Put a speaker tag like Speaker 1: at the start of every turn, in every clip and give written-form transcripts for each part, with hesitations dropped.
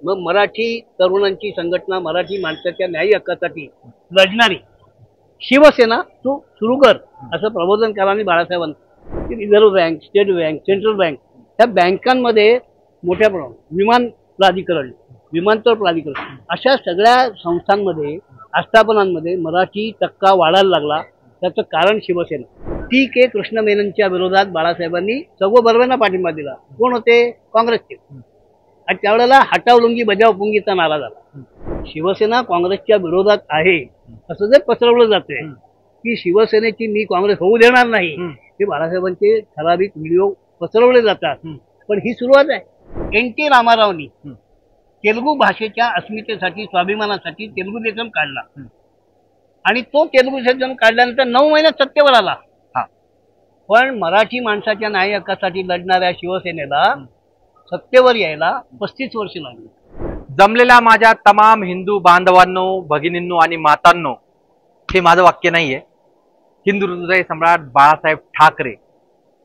Speaker 1: मग मराठी तरुणांची संघटना, मराठी माणसाच्या न्यायी हक्कासाठी लढणारी शिवसेना तू सुरू कर असं प्रबोधनकारांनी बाळासाहेबांना. Reserve bank, state bank, central bank ह्या बँकांमध्ये मोठ्या प्रमाणात विमान प्राधिकरण, विमानतळ प्राधिकरण अशा सगळ्या संस्थांमध्ये आस्थापनांमध्ये मराठी टक्का वाढायला लागला. त्याचं कारण शिवसेना. टी के कृष्ण मेननच्या विरोधात बाळासाहेबांनी सगळं बर्वेंना पाठिंबा दिला. कोण होते? काँग्रेसचे. आणि त्यावेळेला हटाव लुंगी बजाव पुंगीचा नारा झाला. शिवसेना काँग्रेसच्या विरोधात आहे असं जे पसरवलं जाते की शिवसेनेची मी काँग्रेस होऊ देणार नाही, हे बाळासाहेबांचे ठराविक व्हिडिओ पसरवले जातात. पण ही सुरुवात आहे. एन टी रामारावनी तेलुगू भाषेच्या अस्मितेसाठी, स्वाभिमानासाठी तेलुगू देशम काढला आणि तो तेलुगू देशम काढल्यानंतर 9 महिन्यात सत्तेवर आला. पण मराठी माणसाच्या न्याय हक्कासाठी लढणाऱ्या शिवसेनेला सत्तेवर यायला 35 वर्ष लागली.
Speaker 2: जमलेल्या माझ्या तमाम हिंदू बांधवांनो, भगिनींनो आणि मातांनो, हे माझं वाक्य नाहीये. हिंदू हृदय सम्राट बाळासाहेब ठाकरे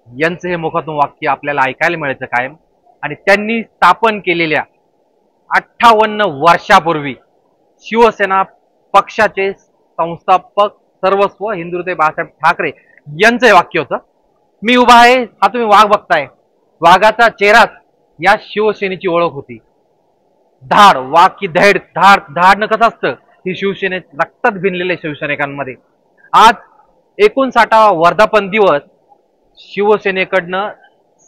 Speaker 2: यांचं हे मुखातून वाक्य आपल्याला ऐकायला मिळायचं कायम. आणि त्यांनी स्थापन केलेल्या 58 वर्षापूर्वी शिवसेना पक्षाचे संस्थापक सर्वस्व हिंदू हृदय बाळासाहेब ठाकरे यांचं हे वाक्य होतं. मी उभा आहे, हा तुम्ही वाघ बघताय. वाघाचा चेहराच या शिवसेनेची ओळख होती. धाड, वाघ की धैड, धाडणं कसं असतं ही शिवसेने रक्तात भिनलेल्या शिवसैनिकांमध्ये. आज 59वा वर्धापन दिवस शिवसेनेकडनं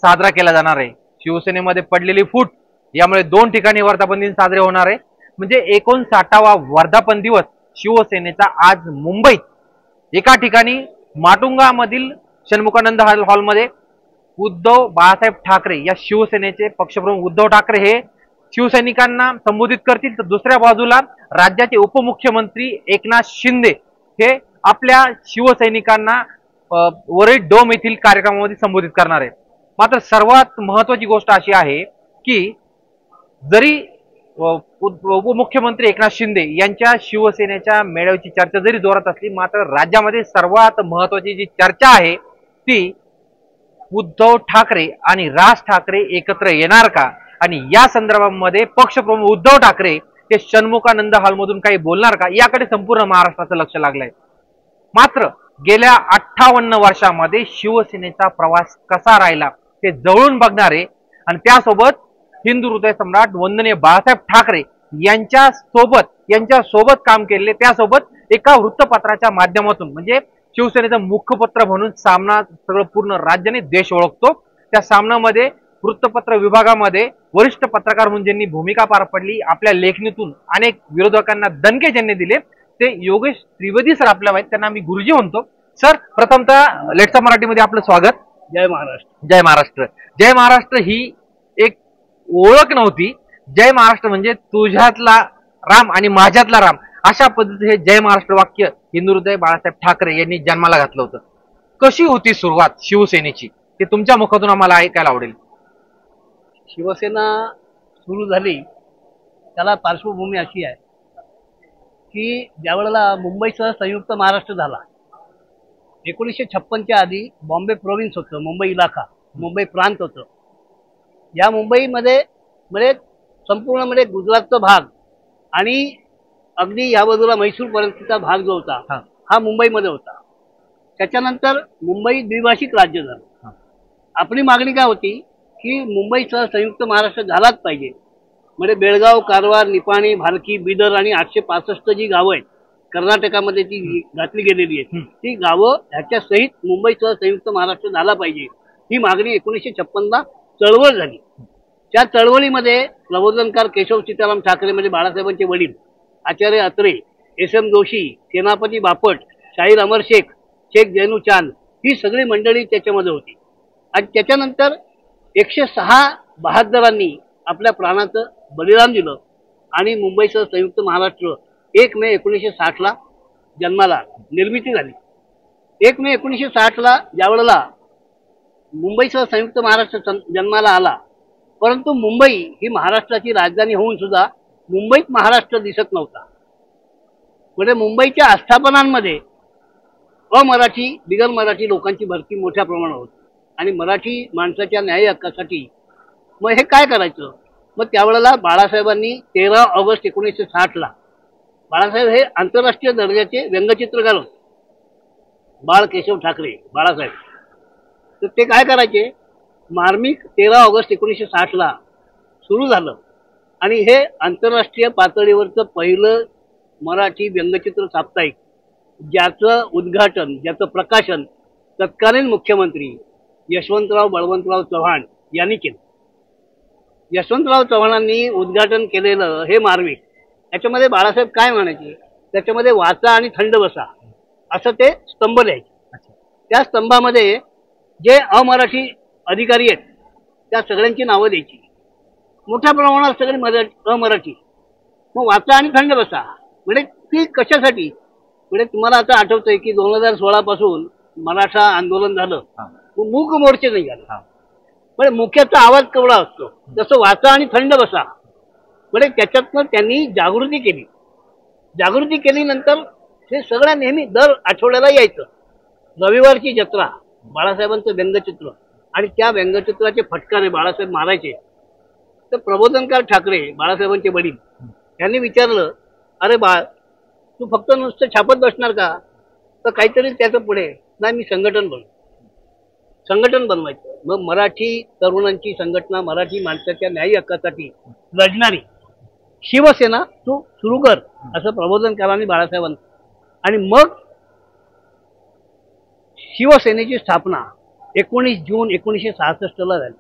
Speaker 2: साजरा केला जाणार आहे. शिवसेनेमध्ये पडलेली फूट यामुळे 2 ठिकाणी वर्धापन दिन साजरे होणार आहे. म्हणजे 59वा वर्धापन दिवस शिवसेनेचा आज मुंबईत एका ठिकाणी माटुंगामधील षण्मुखानंद हॉलमध्ये उद्धव बाळासाहेब ठाकरे या शिवसेनेचे पक्षप्रमुख उद्धव ठाकरे हे शिवसैनिकांना संबोधित करतील, तर दुसऱ्या बाजूला राज्याचे उपमुख्यमंत्री एकनाथ शिंदे हे आपल्या शिवसैनिकांना वरळी डोम येथील कार्यक्रमामध्ये संबोधित करणार आहेत. मात्र सर्वात महत्वाची गोष्ट अशी आहे की जरी उपमुख्यमंत्री एकनाथ शिंदे यांच्या शिवसेनेच्या मेळाव्याची चर्चा जरी जोरात असली, मात्र राज्यामध्ये सर्वात महत्वाची जी चर्चा आहे ती उद्धव ठाकरे आणि राज ठाकरे एकत्र येणार का, आणि या संदर्भामध्ये पक्षप्रमुख उद्धव ठाकरे हे षण्मुखानंद हॉलमधून काही बोलणार का, याकडे संपूर्ण महाराष्ट्राचं लक्ष लागलंय. मात्र गेल्या 58 वर्षामध्ये शिवसेनेचा प्रवास कसा राहिला ते जवळून बघणारे आणि त्यासोबत हिंदू हृदय सम्राट वंदनीय बाळासाहेब ठाकरे यांच्या सोबत काम केले, त्यासोबत एका वृत्तपत्राच्या माध्यमातून म्हणजे शिवसेनेचं मुखपत्र म्हणून सामना सगळं पूर्ण राज्याने देश ओळखतो. त्या सामन्यामध्ये वृत्तपत्र विभागामध्ये वरिष्ठ पत्रकार म्हणून ज्यांनी भूमिका पार पडली, आपल्या लेखणीतून अनेक विरोधकांना दणके ज्यांनी दिले, ते योगेश त्रिवेदी सर आपल्या आहेत, त्यांना मी गुरुजी म्हणतो. सर, प्रथमतः लेट्स मराठीमध्ये आपलं स्वागत.
Speaker 1: जय महाराष्ट्र.
Speaker 2: जय महाराष्ट्र. जय महाराष्ट्र ही एक ओळख नव्हती. जय महाराष्ट्र म्हणजे तुझ्यातला राम आणि माझ्यातला राम, अशा पद्धतीने हे जय महाराष्ट्र वाक्य हिंदू हृदय बाळासाहेब ठाकरे यांनी जन्माला घातलं होतं. कशी होती सुरुवात शिवसेनेची, ते तुमच्या मुखातून आम्हाला ऐकायला आवडेल.
Speaker 1: शिवसेना सुरू झाली त्याला पार्श्वभूमी अशी आहे की ज्यावेळेला मुंबईसह संयुक्त महाराष्ट्र झाला, 1956च्या आधी बॉम्बे प्रोव्हिन्स होतं, मुंबई इलाका, मुंबई प्रांत होतं. या मुंबईमध्ये म्हणजे संपूर्ण म्हणजे गुजरातचा भाग आणि अगदी या बाजूला म्हैसूर पर्यंतचा भाग जो होता हा मुंबईमध्ये होता. त्याच्यानंतर मुंबई द्विभाषिक राज्य झालं. आपली मागणी काय होती की मुंबईसह संयुक्त महाराष्ट्र झालाच पाहिजे. म्हणजे बेळगाव, कारवार, निपाणी, भालकी, बिदर आणि 865 जी गावं आहेत कर्नाटकामध्ये ती घातली गेलेली आहेत, ती गावं ह्याच्या सहित मुंबईसह संयुक्त महाराष्ट्र झाला पाहिजे, ही मागणी 1956ला चळवळ झाली. त्या चळवळीमध्ये प्रबोधनकार केशव सीताराम ठाकरे म्हणजे बाळासाहेबांचे वडील, आचार्य अत्रे, एस एम जोशी, सेनापती बापट, शाहीर अमर शेख, शेख जैनू चांद ही सगळी मंडळी त्याच्यामध्ये होती. आणि त्याच्यानंतर 106 बहादरांनी आपल्या प्राणाचं बलिदान दिलं आणि मुंबईसह संयुक्त महाराष्ट्र 1 मे 1960ला जन्माला निर्मिती झाली. 1 मे 1960ला ज्यावेळेला मुंबईसह संयुक्त महाराष्ट्र जन्माला आला, परंतु मुंबई ही महाराष्ट्राची राजधानी होऊन सुद्धा मुंबईत महाराष्ट्र दिसत नव्हता. म्हणजे मुंबईच्या आस्थापनांमध्ये अमराठी, बिगर मराठी लोकांची भरती मोठ्या प्रमाणावर होती आणि मराठी माणसाच्या न्याय हक्कासाठी मग हे काय करायचं, मग त्यावेळेला बाळासाहेबांनी 13 ऑगस्ट 1960 बाळासाहेब हे आंतरराष्ट्रीय दर्जाचे व्यंगचित्रकार होते. बाळ केशव ठाकरे बाळासाहेब. तर ते काय करायचे, मार्मिक 13 ऑगस्ट 1960 सुरू झालं आणि हे आंतरराष्ट्रीय पातळीवरचं पहिलं मराठी व्यंगचित्र साप्ताहिक, ज्याचं उद्घाटन, ज्याचं प्रकाशन तत्कालीन मुख्यमंत्री यशवंतराव बळवंतराव चव्हाण यांनी केलं. यशवंतराव चव्हाणांनी उद्घाटन केलेलं हे मार्मिक, याच्यामध्ये बाळासाहेब काय म्हणायचे, त्याच्यामध्ये वाचा आणि थंड बसा असं ते स्तंभ लिहायचे. त्या स्तंभामध्ये जे अमराठी अधिकारी आहेत त्या सगळ्यांची नावं द्यायची. मोठ्या प्रमाणात सगळे अमराठी. मग वाचा आणि थंड बसा म्हणजे ती कशासाठी, म्हणजे तुम्हाला आता आठवतंय की 2016 पासून मराठा आंदोलन झालं, मूक मोर्चे नाही झाले. म्हणजे मुख्याचा आवाज केवढा असतो, तसं वाचा आणि थंड बसा म्हणजे त्याच्यातनं त्यांनी जागृती केली. जागृती केल्यानंतर हे सगळ्या नेहमी दर आठवड्याला यायचं. रविवारची जत्रा, बाळासाहेबांचं व्यंगचित्र आणि त्या व्यंगचित्राचे फटकारे बाळासाहेब मारायचे. तर प्रबोधनकार ठाकरे बाळासाहेबांचे वडील यांनी विचारलं, अरे बाळ तू फक्त नुसतं छापत बसणार का, तर काहीतरी त्याचं पुढे. नाही, मी संघटन बनवायचं. मग मराठी तरुणांची संघटना, मराठी माणसाच्या न्यायी हक्कासाठी लढणारी शिवसेना तू सुरू कर असं प्रबोधनकारांनी बाळासाहेबांना. आणि मग शिवसेनेची स्थापना 19 जून 1966 झाली.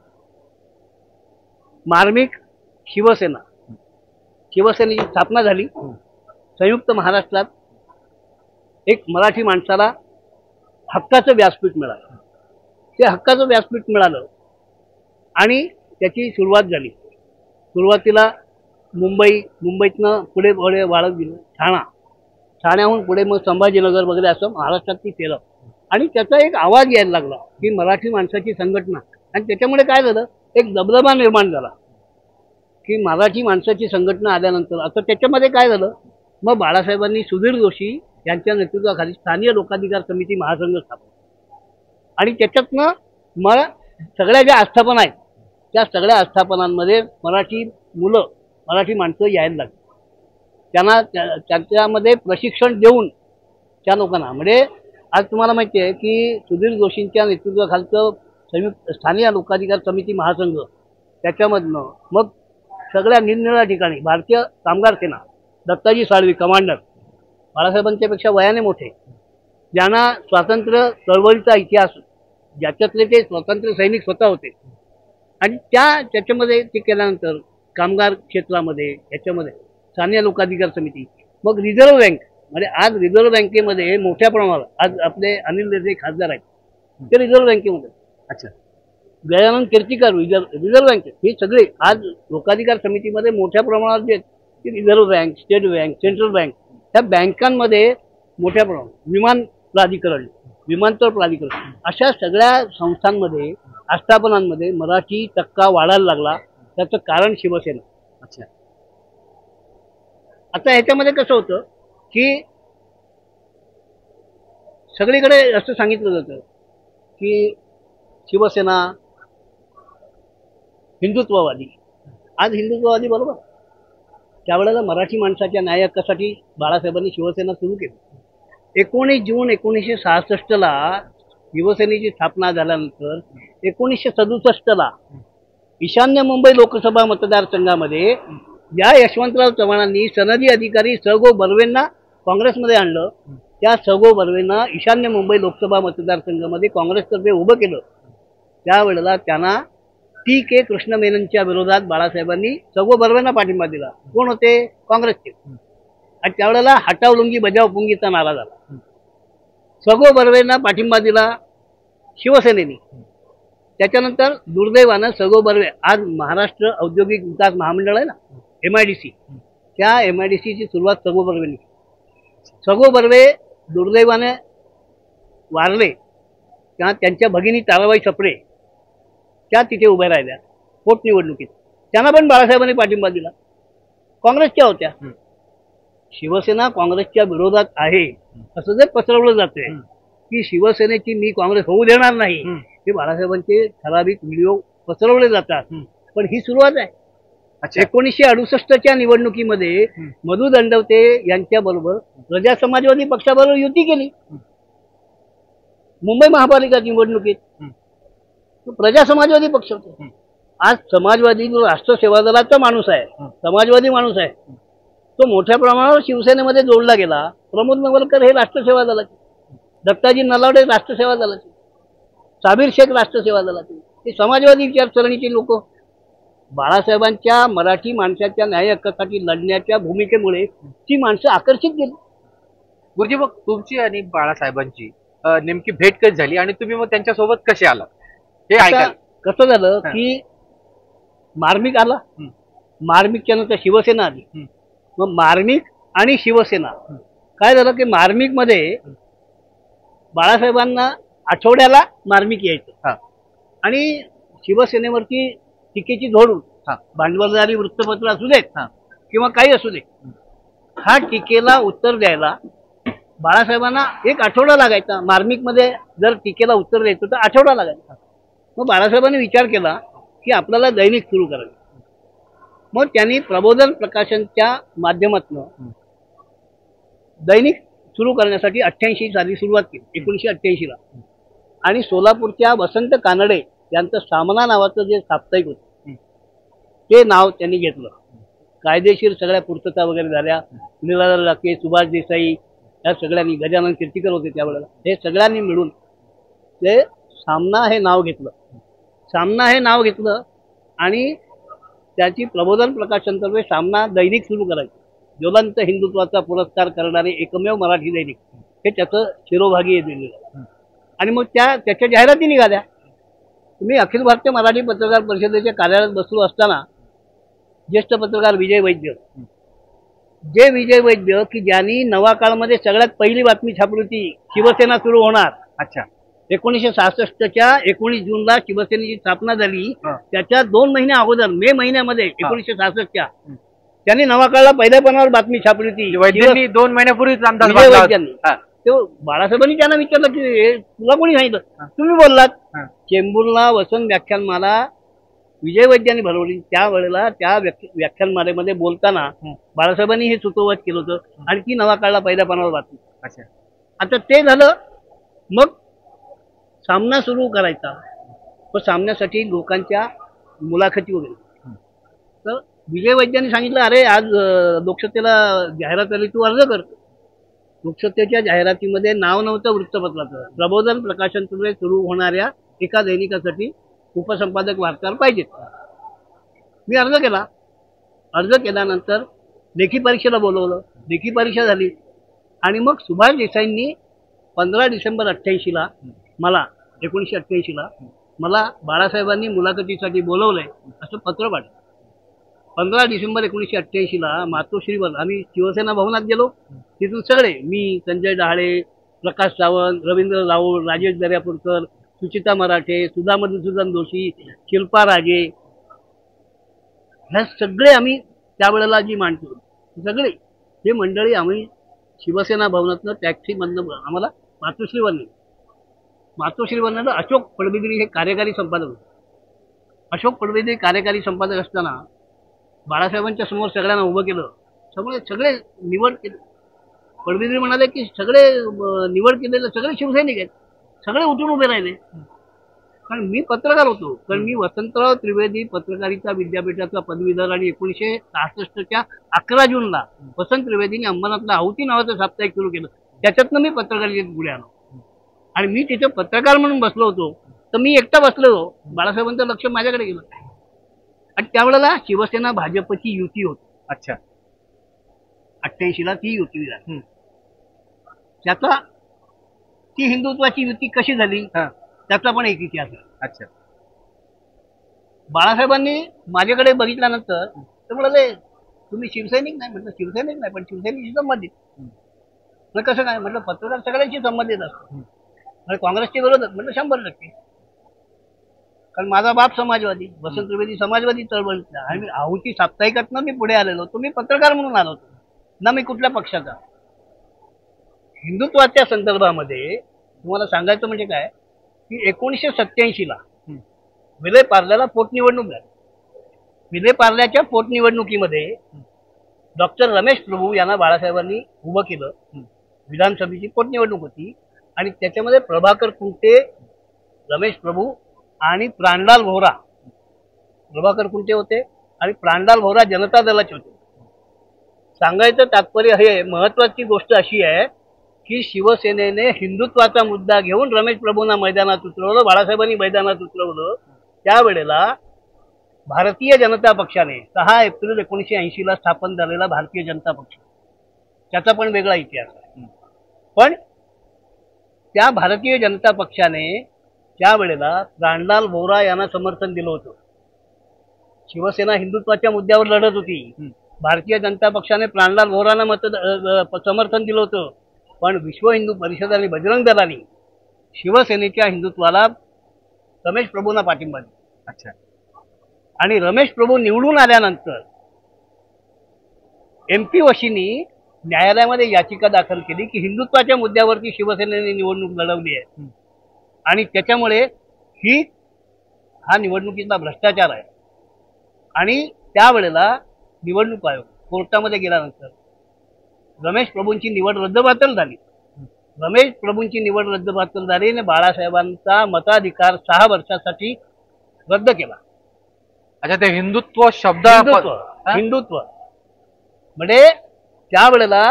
Speaker 1: मार्मिक शिवसेनेची स्थापना झाली. संयुक्त महाराष्ट्रात एक मराठी माणसाला हक्काचं व्यासपीठ मिळालं. ते हक्काचं व्यासपीठ मिळालं आणि त्याची सुरुवात झाली. सुरुवातीला मुंबईतनं पुढे वाढत गेलं ठाण्याहून पुढे मग संभाजीनगर वगैरे असं महाराष्ट्रात ती केलं. आणि त्याचा एक आवाज यायला लागला की मराठी माणसाची संघटना. आणि त्याच्यामुळे काय झालं, एक दबदबा निर्माण झाला की मराठी माणसाची संघटना आल्यानंतर आता त्याच्यामध्ये काय झालं, मग बाळासाहेबांनी सुधीर जोशी यांच्या नेतृत्वाखाली स्थानिक लोकाधिकार समिती महासंघ स्थापना. आणि त्याच्यातनं मग सगळ्या ज्या आस्थापना आहेत त्या सगळ्या आस्थापनांमध्ये मराठी माणसं यायला लागली. त्यांना त्यांच्यामध्ये प्रशिक्षण देऊन त्या लोकांना, म्हणजे आज तुम्हाला माहिती आहे की सुधीर जोशींच्या नेतृत्वाखालचं संयुक्त स्थानिक लोकाधिकार समिती महासंघ, त्याच्यामधनं मग सगळ्या निरनिराळ्या ठिकाणी भारतीय कामगार सेना, दत्ताजी साळवी कमांडर, बाळासाहेबांच्या पेक्षा वयाने मोठे, ज्यांना स्वातंत्र्य चळवळीचा इतिहास, ज्याच्यातले ते स्वातंत्र्य सैनिक स्वतः होते. आणि त्याच्यामध्ये ते केल्यानंतर कामगार क्षेत्रामध्ये याच्यामध्ये स्थानिक लोकाधिकार समिती, मग रिझर्व्ह बँक, म्हणजे आज रिझर्व्ह बँकेमध्ये मोठ्या प्रमाणात आज आपले अनिल देसाई खासदार आहेत ते रिझर्व्ह बँकेमध्ये. अच्छा. गजानन कीर्तिकर रिझर्व्ह बँक, हे सगळे आज लोकाधिकार समितीमध्ये मोठ्या प्रमाणात जे की reserve bank, state bank, central bank, त्या बँकांमध्ये मोठ्या प्रमाणात विमानतळ प्राधिकरण अशा सगळ्या संस्थांमध्ये आस्थापनांमध्ये मराठी टक्का वाढायला लागला. त्याचं कारण शिवसेना. अच्छा. आता ह्याच्यामध्ये कसं होतं की सगळीकडे असं सांगितलं जातं की शिवसेना हिंदुत्ववादी. आज हिंदुत्ववादी बरोबर, त्यावेळेला मराठी माणसाच्या न्याय हक्कासाठी बाळासाहेबांनी शिवसेना सुरू केली. 19 जून 1966 शिवसेनेची स्थापना झाल्यानंतर 1967 ईशान्य मुंबई लोकसभा मतदारसंघामध्ये या यशवंतराव चव्हाणांनी सनदी अधिकारी स गो बर्वेंना काँग्रेसमध्ये आणलं. त्या स गो बर्वेंना ईशान्य मुंबई लोकसभा मतदारसंघामध्ये काँग्रेसतर्फे उभं केलं. त्यावेळेला त्यांना टी के कृष्ण मेननच्या विरोधात बाळासाहेबांनी स गो बर्वेंना पाठिंबा दिला. कोण होते? काँग्रेसचे. आणि त्यावेळेला हटाव लुंगी बजाव पुंगीचा नारा झाला. स गो बर्वेंना पाठिंबा दिला शिवसेनेने. त्याच्यानंतर दुर्दैवानं स गो बर्वे, आज महाराष्ट्र औद्योगिक विकास महामंडळ आहे ना, MIDC, त्या MIDCची सुरुवात स गो बर्वेंनी. स गो बर्वे दुर्दैवाने वारले तेव्हा त्यांच्या भगिनी ताराबाई सपरे त्या तिथे उभ्या राहिल्या पोटनिवडणुकीत. त्यांना पण बाळासाहेबांनी पाठिंबा दिला. काँग्रेसच्या होत्या. शिवसेना काँग्रेसच्या विरोधात आहे असं जे पसरवलं जाते की शिवसेनेची मी काँग्रेस होऊ देणार नाही, हे बाळासाहेबांचे ठराविक व्हिडिओ पसरवले जातात. पण ही सुरुवात आहे.
Speaker 2: अच्छा.
Speaker 1: 1968च्या निवडणुकीमध्ये मधु दंडवते यांच्या बरोबर प्रजा समाजवादी पक्षाबरोबर युती केली. मुंबई महापालिका निवडणुकीत तो प्रजा समाजवादी पक्ष होता. आज समाजवादी जो राष्ट्र सेवा दलाचा माणूस आहे, समाजवादी माणूस आहे, तो मोठ्या प्रमाणावर शिवसेनेमध्ये जोडला गेला. प्रमोद नवलकर हे राष्ट्र सेवा दलाचे, दत्ताजी नलावडे राष्ट्र सेवा दलाचे, साबीर शेख राष्ट्र सेवा दलाचे, हे समाजवादी विचारसरणीचे लोक. बाळासाहेबांच्या मराठी माणसाच्या न्याय हक्कासाठी लढण्याच्या भूमिकेमुळे ती माणसं आकर्षित गेली.
Speaker 2: गुरुजी, मग तुमची आणि बाळासाहेबांची नेमकी भेट कशी झाली आणि तुम्ही मग त्यांच्यासोबत कसे आलात हे ऐकायला?
Speaker 1: कसं झालं की मार्मिक आला, मार्मिकच्या नंतर शिवसेना आली. मग मार्मिक आणि शिवसेना काय झालं की मार्मिक मध्ये बाळासाहेबांना आठवड्याला मार्मिक यायचं आणि शिवसेनेवरती टीकेची झोड, भांडवलदारी वृत्तपत्र असू देत किंवा काही असू दे, हा टीकेला उत्तर द्यायला बाळासाहेबांना एक आठवडा लागायचा. मार्मिक मध्ये जर टीकेला उत्तर द्यायचं तर आठवडा लागायचा. मग बाळासाहेबांनी विचार केला की आपल्याला दैनिक सुरू करायचं. मग त्यांनी प्रबोधन प्रकाशनच्या माध्यमातून दैनिक सुरू करण्यासाठी 88 साली सुरुवात केली, 1988ला. आणि सोलापूरच्या वसंत कानडे यांचं सामना नावाचं जे साप्ताहिक होतं ते नाव त्यांनी घेतलं. कायदेशीर सगळ्या पूर्तता वगैरे झाल्या. निराधार लाके, सुभाष देसाई या सगळ्यांनी, गजानन कीर्तीकर होते त्यावेळेला, हे सगळ्यांनी मिळून ते सामना हे नाव घेतलं. सामना हे नाव घेतलं आणि त्याची प्रबोधन प्रकाशनतर्फे सामना दैनिक सुरू करायचं. ज्वलंत हिंदुत्वाचा पुरस्कार करणारे एकमेव मराठी दैनिक हे त्याचं शिरोभागी दिलेलं. आणि मग त्याच्या जाहिराती निघाल्या. तुम्ही अखिल भारतीय मराठी पत्रकार परिषदेच्या कार्यालयात बसलो असताना ज्येष्ठ पत्रकार विजय वैद्य, की ज्यांनी नवा काळमध्ये सगळ्यात पहिली बातमी छापली होती शिवसेना सुरू होणार.
Speaker 2: अच्छा.
Speaker 1: 1966च्या 19 जूनला शिवसेनेची स्थापना झाली. त्याच्या 2 महिन्या अगोदर मे महिन्यामध्ये 1966च्या त्यांनी नवा काळला पहिल्या पानावर बातमी छापली होती.
Speaker 2: वैद्यांनी 2 महिन्यापूर्वीच अंदाज
Speaker 1: विजय
Speaker 2: बांधला
Speaker 1: वैद्यांनी. तो बाळासाहेबांनी त्यांना विचारलं की तुला कोणी सांगितलं? तुम्ही बोललात. चेंबूरला वसंत व्याख्यानमाला विजय वैद्यांनी भरवली. त्यावेळेला त्या व्याख्यानमालेमध्ये बोलताना बाळासाहेबांनी हे सुतोवाच केलं होतं आणि ती नवा काळला पहिल्या पानावर बातमी.
Speaker 2: अच्छा.
Speaker 1: आता ते झालं. मग सामना सुरू करायचा. पण सामन्यासाठी लोकांच्या मुलाखती वगैरे. तर विजय वैद्यांनी सांगितलं, अरे आज लोकसत्तेला जाहिरात आली, तू अर्ज कर. लोकसत्तेच्या जाहिरातीमध्ये नाव नव्हतं वृत्तपत्राचं. प्रबोधन प्रकाशनतर्फे सुरू होणाऱ्या एका दैनिकासाठी उपसंपादक वार्ताहर पाहिजेत. मी अर्ज केला. अर्ज केल्यानंतर लेखी परीक्षेला बोलवलं. लेखी परीक्षा झाली आणि मग सुभाष देसाईंनी 15 डिसेंबर 88ला मला 1988ला मला बाळासाहेबांनी मुलाखतीसाठी बोलवलंय असं पत्र पाठवलं. 15 डिसेंबर 1988ला मातोश्रीवर आम्ही शिवसेना भवनात गेलो. तिथून सगळे, मी, संजय डहाळे, प्रकाश सावंत, रवींद्र राऊळ, राजेश दर्यापूरकर, सुचिता मराठे, सुधा मधुसूदन जोशी, शिल्पा राजे, ह्या सगळे आम्ही त्यावेळेला जी मांडतो सगळे हे मंडळी आम्ही शिवसेना भवनातनं टॅक्सीमधनं आम्हाला मातोश्रीवर नेलं. मातोश्रीवरनं अशोक पडबिद्री हे कार्यकारी संपादक होते. अशोक पडबिद्री कार्यकारी संपादक असताना बाळासाहेबांच्या समोर सगळ्यांना उभं केलं. सगळे निवड केले. पडबिद्री म्हणाले की सगळे निवड केलेले सगळे शिवसैनिक आहेत. सगळे उठून उभे राहिले. कारण मी पत्रकार होतो. कारण मी वसंतराव त्रिवेदी पत्रकारिता विद्यापीठाचा पदवीधर आणि 1966च्या 11 जूनला वसंत त्रिवेदीने अंबरनाथला आहुती नावाचं साप्ताहिक सुरू केलं. त्याच्यातनं मी पत्रकारितेत पुढे आलो आणि मी तिथे पत्रकार म्हणून बसलो होतो. तर मी एकटा बसलो. बाळासाहेबांचं लक्ष माझ्याकडे गेलं आणि त्यावेळेला शिवसेना भाजपची युती होती.
Speaker 2: अच्छा.
Speaker 1: 88ला ती युती झाली. त्याचा ती हिंदुत्वाची युती कशी झाली त्याचा पण एक इतिहास आहे.
Speaker 2: अच्छा.
Speaker 1: बाळासाहेबांनी माझ्याकडे बघितल्यानंतर ते म्हणाले, तुम्ही शिवसैनिक नाही? म्हटलं शिवसैनिक नाही, पण शिवसैनिकशी संबंधित. म्हटलं कसं काय? म्हटलं पत्रकार सगळ्यांशी संबंधित असतो. म्हणजे काँग्रेसचे विरोधक? म्हटलं 100%. कारण माझा बाप समाजवादी, वसंत त्रिवेदी समाजवादी चळवळीतला आणि मी आहुती साप्ताहिकातनं मी पुढे आलेलो होतो. मी पत्रकार म्हणून आलो होतो ना, मी कुठल्या पक्षाचा. हिंदुत्वाच्या संदर्भामध्ये तुम्हाला सांगायचं म्हणजे काय की 1987ला विलय पार्ल्याला पोटनिवडणूक झाली. विलेपार्ल्याच्या पोटनिवडणुकीमध्ये डॉक्टर रमेश प्रभू यांना बाळासाहेबांनी उभं केलं. विधानसभेची पोटनिवडणूक होती आणि त्याच्यामध्ये प्रभाकर कुंटे, रमेश प्रभू आणि प्राणलाल भोरा, प्रभाकर कुंटे होते आणि प्राणलाल भोरा जनता दलाचे होते. सांगायचं तात्पर्य हे, महत्वाची गोष्ट अशी आहे की शिवसेनेने हिंदुत्वाचा मुद्दा घेऊन रमेश प्रभूंना मैदानात उतरवलं, बाळासाहेबांनी मैदानात उतरवलं. त्यावेळेला भारतीय जनता पक्षाने 6 एप्रिल 1980 ला स्थापन झालेला भारतीय जनता पक्ष, त्याचा पण वेगळा इतिहास आहे. पण त्या भारतीय जनता पक्षाने त्यावेळेला प्राणलाल भोरा यांना समर्थन दिलं होतं. शिवसेना हिंदुत्वाच्या मुद्द्यावर लढत होती. भारतीय जनता पक्षाने प्राणलाल भोरांना समर्थन दिलं होतं. पण विश्व हिंदू परिषद आणि बजरंग दलांनी शिवसेनेच्या हिंदुत्वाला रमेश प्रभूंना पाठिंबा दिला.
Speaker 2: अच्छा.
Speaker 1: आणि रमेश प्रभू निवडून आल्यानंतर MP वशींनी न्यायालयामध्ये याचिका दाखल केली की हिंदुत्वाच्या मुद्द्यावरती शिवसेनेने निवडणूक लढवली आहे आणि त्याच्यामुळे हा निवडणुकीचा भ्रष्टाचार आहे. आणि त्यावेळेला निवडणूक आयोग कोर्टामध्ये गेल्यानंतर रमेश प्रभूंची निवड रद्दबातल झाली. रमेश प्रभूंची निवड रद्दबातल झाली आणि बाळासाहेबांचा मताधिकार 6 वर्षासाठी रद्द केला.
Speaker 2: अच्छा, ते हिंदुत्व शब्द
Speaker 1: हिंदुत्व म्हणजे त्यावेळेला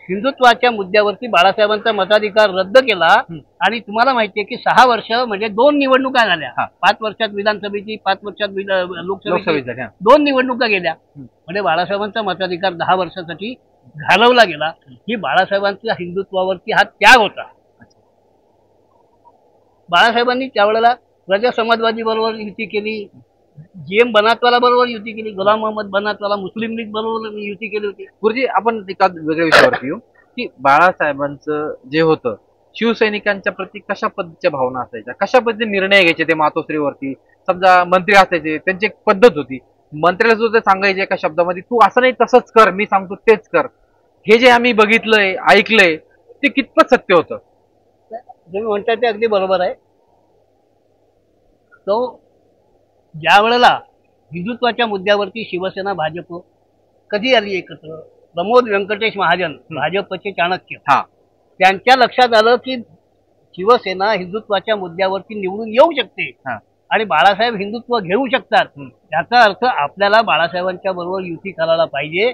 Speaker 1: हिंदुत्वाच्या मुद्द्यावरती बाळासाहेबांचा मताधिकार रद्द केला. आणि तुम्हाला माहितीये की 6 वर्ष म्हणजे 2 निवडणुका झाल्या. 5 वर्षात विधानसभेची, 5 वर्षात लोकसभेची 2 निवडणुका गेल्या. म्हणजे बाळासाहेबांचा मताधिकार 10 वर्षासाठी घालवला गेला. ही बाळासाहेबांच्या हिंदुत्वावरती हा त्याग होता. बाळासाहेबांनी त्यावेळेला प्रजा समाजवादी बरोबर युती केली, GM बनातवाला बरोबर युती केली, गुलाम मोहम्मद बनातवाला मुस्लिम लीग बरोबर युती केली होती.
Speaker 2: गुरुजी, आपण एका वेगळ्या विषयावरती येऊ की बाळासाहेबांचं जे होतं शिवसैनिकांच्या प्रती कशा पद्धतीच्या भावना असायच्या, कशा पद्धतीने निर्णय घ्यायचे ते मातोश्रीवरती. समजा मंत्री असायचे, त्यांची एक पद्धत होती. मंत्र्याला सुद्धा सांगायचे एका शब्दामध्ये, तू असं नाही तसंच कर, मी सांगतो तेच कर. हे जे आम्ही बघितलंय, ऐकलंय, ते कितपत सत्य होतं?
Speaker 1: तुम्ही म्हणता ते अगदी बरोबर आहे. तो ज्या वेळेला हिंदुत्वाच्या मुद्द्यावरती शिवसेना भाजप कधी आली एकत्र, प्रमोद व्यंकटेश महाजन भाजपचे चाणक्य, त्यांच्या लक्षात आलं की शिवसेना हिंदुत्वाच्या मुद्द्यावरती निवडून येऊ शकते आणि बाळासाहेब हिंदुत्व घेऊ शकतात. याचा अर्थ आपल्याला बाळासाहेबांच्या बरोबर युती करायला पाहिजे.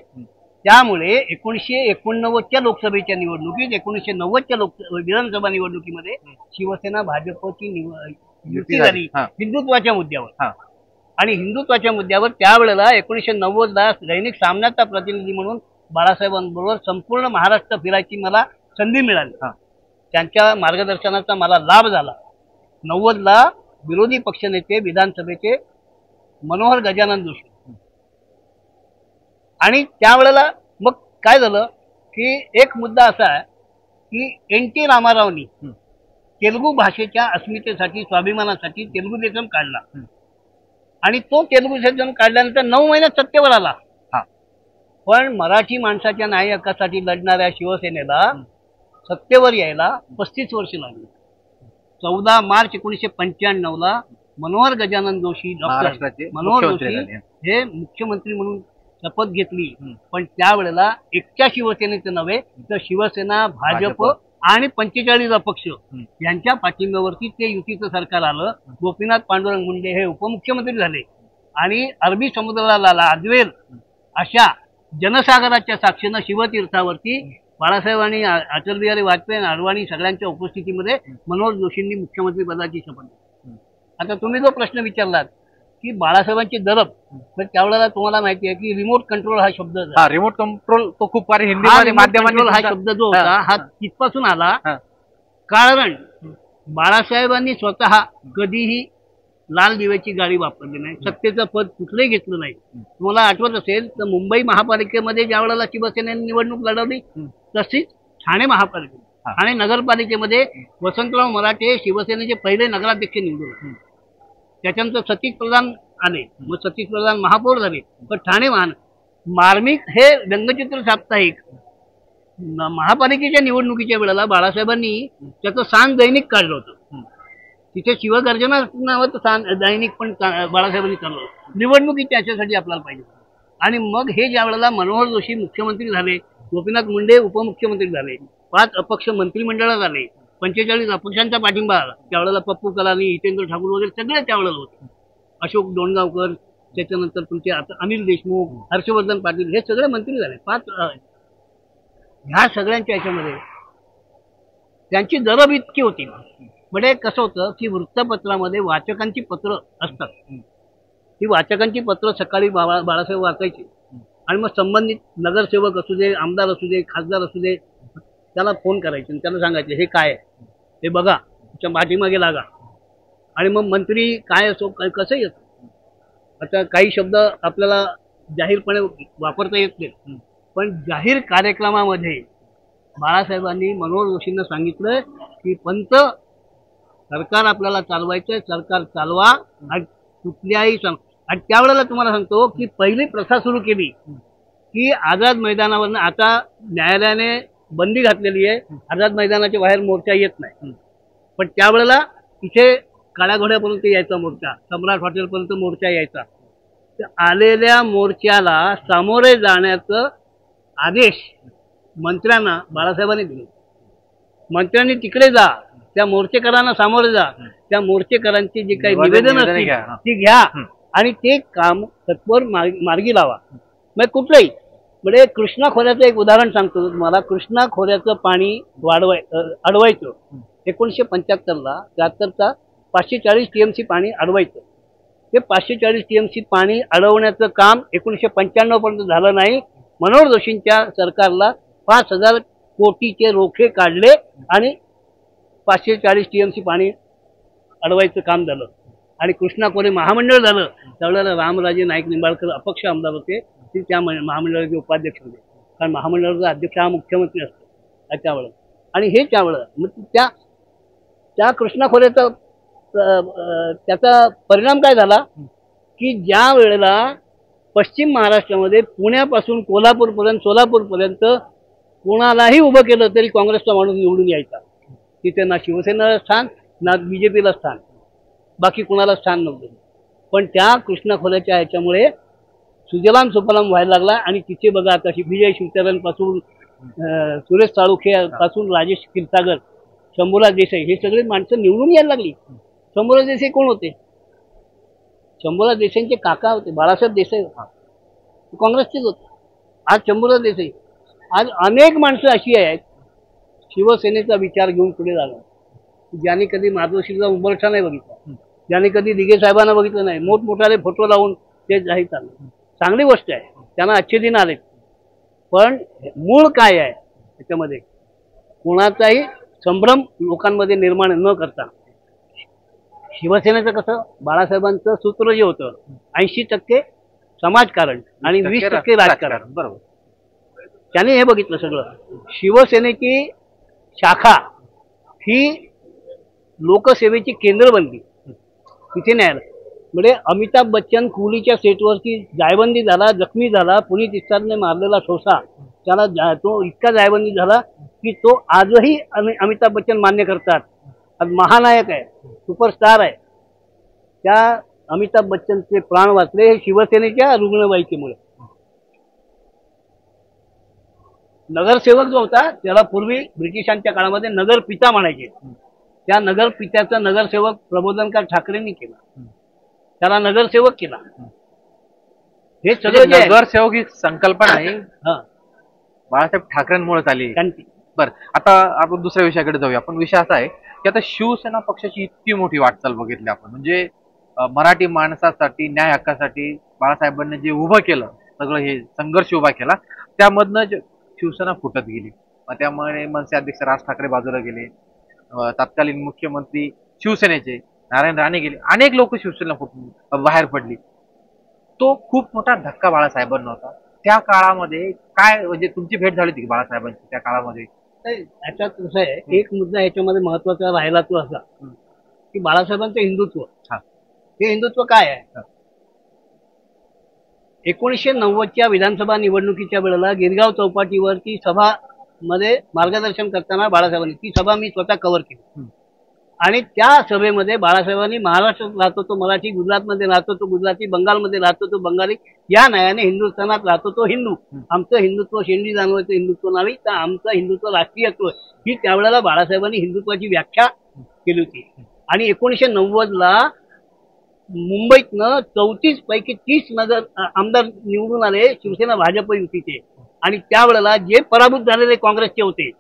Speaker 1: त्यामुळे 1989च्या लोकसभेच्या निवडणुकीत, 1990च्या विधानसभा निवडणुकीमध्ये शिवसेना भाजपची युती झाली हिंदुत्वाच्या मुद्द्यावर. आणि हिंदुत्वाच्या मुद्द्यावर त्यावेळेला 1990ला दैनिक सामनाचा प्रतिनिधी म्हणून बाळासाहेबांबरोबर संपूर्ण महाराष्ट्र फिरायची मला संधी मिळाली. त्यांच्या मार्गदर्शनाचा मला लाभ झाला. 90ला विरोधी पक्षनेते विधानसभेचे मनोहर गजानन जोशी. आणि त्यावेळेला मग काय झालं की एक मुद्दा असा आहे की NT रामारावनी तेलुगू भाषेच्या अस्मितेसाठी, स्वाभिमानासाठी तेलुगू देशम काढला. आणि तो तेलुगू देशम काढल्यानंतर 9 महिन्यात सत्तेवर आला. पण मराठी माणसाच्या न्याय हक्कासाठी लढणाऱ्या शिवसेनेला सत्तेवर यायला 35 वर्ष लागली. 14 मार्च 1995ला मनोहर गजानन जोशी, डॉक्टर मनोहर जोशी हे मुख्यमंत्री म्हणून शपथ घेतली. पण त्यावेळेला एकट्या शिवसेनेचं नव्हे तर शिवसेना, भाजप आणि 45 अपक्ष यांच्या पाठिंब्यावरती ते युतीचं सरकार आलं. गोपीनाथ पांडुरंग मुंडे हे उपमुख्यमंत्री झाले आणि अरबी समुद्राला लाजवेल अशा जनसागराच्या साक्षीनं शिवतीर्थावरती बाळासाहेब आणि अटल बिहारी वाजपेयी आणि अडवाणी सगळ्यांच्या उपस्थितीमध्ये मनोहर जोशींनी मुख्यमंत्री पदाची शपथ घेतली. आता तुम्ही जो प्रश्न विचारलात की बाळासाहेबांची दरब, तर त्यावेळेला तुम्हाला माहिती आहे की रिमोट कंट्रोल हा शब्द,
Speaker 2: रिमोट कंट्रोल तो खूप
Speaker 1: माध्यमांनी हा शब्द जो होता हा तिथपासून आला. कारण बाळासाहेबांनी स्वतः कधीही लाल दिव्याची गाडी वापरली नाही, सत्तेचं पद कुठलंही घेतलं नाही. तुम्हाला आठवत असेल तर मुंबई महापालिकेमध्ये ज्या वेळेला शिवसेनेने निवडणूक लढवली तशीच ठाणे महापालिकेत, ठाणे नगरपालिकेमध्ये वसंतराव मराठे शिवसेनेचे पहिले नगराध्यक्ष निवडून, त्याच्यानंतर सतीश प्रधान आले, मग सतीश प्रधान महापौर झाले. पण ठाणे मार्मिक हे व्यंगचित्र साप्ताहिक महापालिकेच्या निवडणुकीच्या वेळेला बाळासाहेबांनी त्याचं सांग दैनिक काढलं होतं. तिथे शिवगर्जना नावाचं दैनिक पण बाळासाहेबांनी चालवलं. निवडणुकी त्याच्यासाठी आपल्याला पाहिजे. आणि मग हे ज्या वेळेला मनोहर जोशी मुख्यमंत्री झाले, गोपीनाथ मुंडे उपमुख्यमंत्री झाले, 5 अपक्ष मंत्रिमंडळात आले, 45 अपक्षांचा पाठिंबा आला, त्यावेळेला पप्पू कलानी, हितेंद्र ठाकूर वगैरे सगळे त्यावेळेला होते. अशोक डोणगावकर, त्याच्यानंतर तुमचे आता अनिल देशमुख, हर्षवर्धन पाटील, हे सगळे मंत्री झाले. 5 ह्या सगळ्यांच्या ह्याच्यामध्ये त्यांची जरब इतकी होती. म्हणजे कसं होतं की वृत्तपत्रामध्ये वाचकांची पत्र असतात. ती वाचकांची पत्र सकाळी बाळासाहेब वाचायचे आणि मग संबंधित नगरसेवक असू दे, आमदार असू दे, खासदार असू दे, त्याला फोन करायचे आणि त्याला सांगायचे हे काय आहे, हे बघा, तुमच्या पाठीमागे लागा. आणि मग मंत्री काय असो, कसंही असो, आता काही शब्द आपल्याला जाहीरपणे वापरता येत नाही, पण जाहीर कार्यक्रमामध्ये बाळासाहेबांनी मनोहर जोशींना सांगितलं की पंत, सरकार आपल्याला चालवायचंय, सरकार चालवा आणि कुठल्याही आणि त्यावेळेला तुम्हाला सांगतो की पहिली प्रथा सुरू केली की आझाद मैदानावरनं, आता न्यायालयाने बंदी घातलेली आहे, आझाद मैदानाच्या बाहेर मोर्चा येत नाही, पण त्यावेळेला इथे काळ्या घोड्यापर्यंत यायचा मोर्चा, सम्राट हॉटेलपर्यंत मोर्चा यायचा. तर आलेल्या मोर्चाला सामोरे जाण्याचं आदेश मंत्र्यांना बाळासाहेबांनी दिले. मंत्र्यांनी तिकडे जा, त्या मोर्चेकरांना सामोरे जा, त्या मोर्चेकरांची जी काही निवेदन असतील ती घ्या आणि ते काम तत्पर मार्गी लावा. मग कुठलंही म्हणजे कृष्णा खोऱ्याचं एक उदाहरण सांगतो तुम्हाला. कृष्णा खोऱ्याचं पाणी अडवायचं 1975ला, 73चा 540 TMC पाणी अडवायचं. ते 540 TMC पाणी अडवण्याचं काम 1995 पर्यंत झालं नाही. मनोहर जोशींच्या सरकारला 5,000 कोटीचे रोखे काढले आणि 540 TMC पाणी अडवायचं काम झालं आणि कृष्णा खोरे महामंडळ झालं. त्यावेळेला रामराजे नाईक निंबाळकर अपक्ष आमदार होते, ते त्या महामंडळाचे उपाध्यक्ष होते, कारण महामंडळाचा अध्यक्ष हा मुख्यमंत्री असतो त्यावेळेला. आणि हे त्यावेळेला मग त्या कृष्णा खोऱ्याचा त्याचा परिणाम काय झाला की ज्या वेळेला पश्चिम महाराष्ट्रामध्ये पुण्यापासून कोल्हापूरपर्यंत, सोलापूरपर्यंत कोणालाही उभं केलं तरी काँग्रेसचा माणूस निवडून यायचा. तिथे ना शिवसेनेला स्थान, ना BJPला स्थान, बाकी कुणाला स्थान नव्हतं. पण त्या कृष्णा खोऱ्याच्या ह्याच्यामुळे सुजलाम सुफलाम व्हायला लागला. आणि तिथे बघा आता विजय शिवचरणपासून, सुरेश साळुखे पासून, राजेश क्षीरसागर, शंभूराज देसाई, हे सगळे माणसं निवडून यायला लागली. शंभूराज देसाई कोण होते? शंभूराज देसाईंचे काका होते, बाळासाहेब देसाई होते, काँग्रेसचेच होते. आज शंभूराज देसाई, आज अनेक माणसं अशी आहेत शिवसेनेचा विचार घेऊन पुढे झाला, ज्यांनी कधी मातोश्रीचा उंबरठा नाही बघितला, ज्यांनी कधी दिघे साहेबांना बघितलं नाही, मोठमोठाले फोटो लावून ते जाहीर चाललं. चांगली गोष्ट आहे, त्यांना अच्छे दिन आले. पण मूळ काय आहे त्याच्यामध्ये? कोणाचाही संभ्रम लोकांमध्ये निर्माण न करता, शिवसेनेचं कसं बाळासाहेबांचं सूत्र जे होतं 80% समाजकारण आणि 20% राजकारण, बरोबर, त्याने हे बघितलं सगळं. शिवसेनेची शाखा ही लोकसेवेची केंद्र बनली, तिथे न्यायला. म्हणजे अमिताभ बच्चन कुलीच्या सेटवरती जायबंदी झाला, जखमी झाला, पुनीत इस्तारने मारलेला ठोसा, त्याला तो इतका जायबंदी झाला की तो आजही अमिताभ बच्चन मान्य करतात. आज महानायक आहे, सुपरस्टार आहे. त्या अमिताभ बच्चनचे प्राण वाचले हे शिवसेनेच्या रुग्णवाहिकेमुळे. नगरसेवक जो होता त्याला पूर्वी ब्रिटिशांच्या काळामध्ये नगरपिता म्हणायचे. त्या नगरपित्याचा नगरसेवक प्रबोधनकार ठाकरेंनी केला, त्याला नगरसेवक केला. हे सगळं
Speaker 2: नगरसेवक ही संकल्पना आहे बाळासाहेब ठाकरेंमुळे आली. बरं, आता आपण दुसऱ्या विषयाकडे जाऊया. पण विषय असा आहे की आता शिवसेना पक्षाची इतकी मोठी वाटचाल बघितली आपण, म्हणजे मराठी माणसासाठी, न्याय हक्कासाठी बाळासाहेबांनी जे उभं केलं, सगळं हे संघर्ष उभा केला, त्यामधनं शिवसेना फुटत गेली. त्यामुळे मनसे अध्यक्ष राज ठाकरे बाजूला गेले, तत्कालीन मुख्यमंत्री शिवसेनेचे नारायण राणे गेले, अनेक लोक शिवसेना फुटून बाहेर पडली. तो खूप मोठा धक्का बाळासाहेबांना होता. त्या काळामध्ये काय, म्हणजे तुमची भेट झाली होती बाळासाहेबांची त्या काळामध्ये?
Speaker 1: याच्यात कसं आहे, एक मुद्दा याच्यामध्ये महत्वाचा राहिला तो असा की बाळासाहेबांचं हिंदुत्व, हे हिंदुत्व काय आहे? 1990च्या विधानसभा निवडणुकीच्या वेळेला गिरगाव चौपाटीवरती सभा मध्ये मार्गदर्शन करताना बाळासाहेबांनी, ती सभा मी स्वतः कव्हर केली. आणि त्या सभेमध्ये बाळासाहेबांनी महाराष्ट्रात राहतो तो मराठी, गुजरातमध्ये राहतो तो गुजराती, बंगालमध्ये राहतो तो बंगाली, या न्यायाने हिंदुस्थानात राहतो तो हिंदू. आमचं हिंदुत्व शेंडी जाणवायचं हिंदुत्व नाही, तर आमचं हिंदुत्व राष्ट्रीयत्व, ही त्यावेळेला बाळासाहेबांनी हिंदुत्वाची व्याख्या केली होती. आणि 1990ला मुंबईतनं 34 पैकी 30 आमदार निवडून आले शिवसेना भाजप युतीचे. आणि त्यावेळेला जे पराभूत झालेले काँग्रेसचे होते,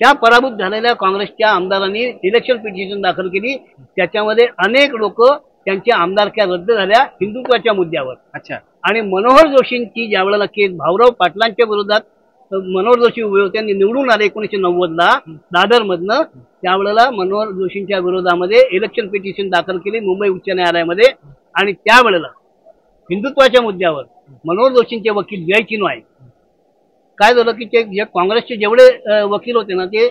Speaker 1: त्या पराभूत झालेल्या काँग्रेसच्या आमदारांनी इलेक्शन पिटिशन दाखल केली. त्याच्यामध्ये अनेक लोक त्यांच्या आमदारक्या रद्द झाल्या हिंदुत्वाच्या मुद्द्यावर.
Speaker 2: अच्छा.
Speaker 1: आणि मनोहर जोशींची ज्यावेळेला केस भाऊराव पाटलांच्या विरोधात मनोहर जोशी उभे होते आणि निवडून आले 1990ला दादरमधनं, त्यावेळेला मनोहर जोशींच्या विरोधामध्ये इलेक्शन पिटिशन दाखल केली मुंबई उच्च न्यायालयामध्ये. आणि त्यावेळेला हिंदुत्वाच्या मुद्द्यावर मनोहर जोशींचे वकील जय चिनॉय, काय झालं की ते जे काँग्रेसचे जेवढे वकील होते ना, ते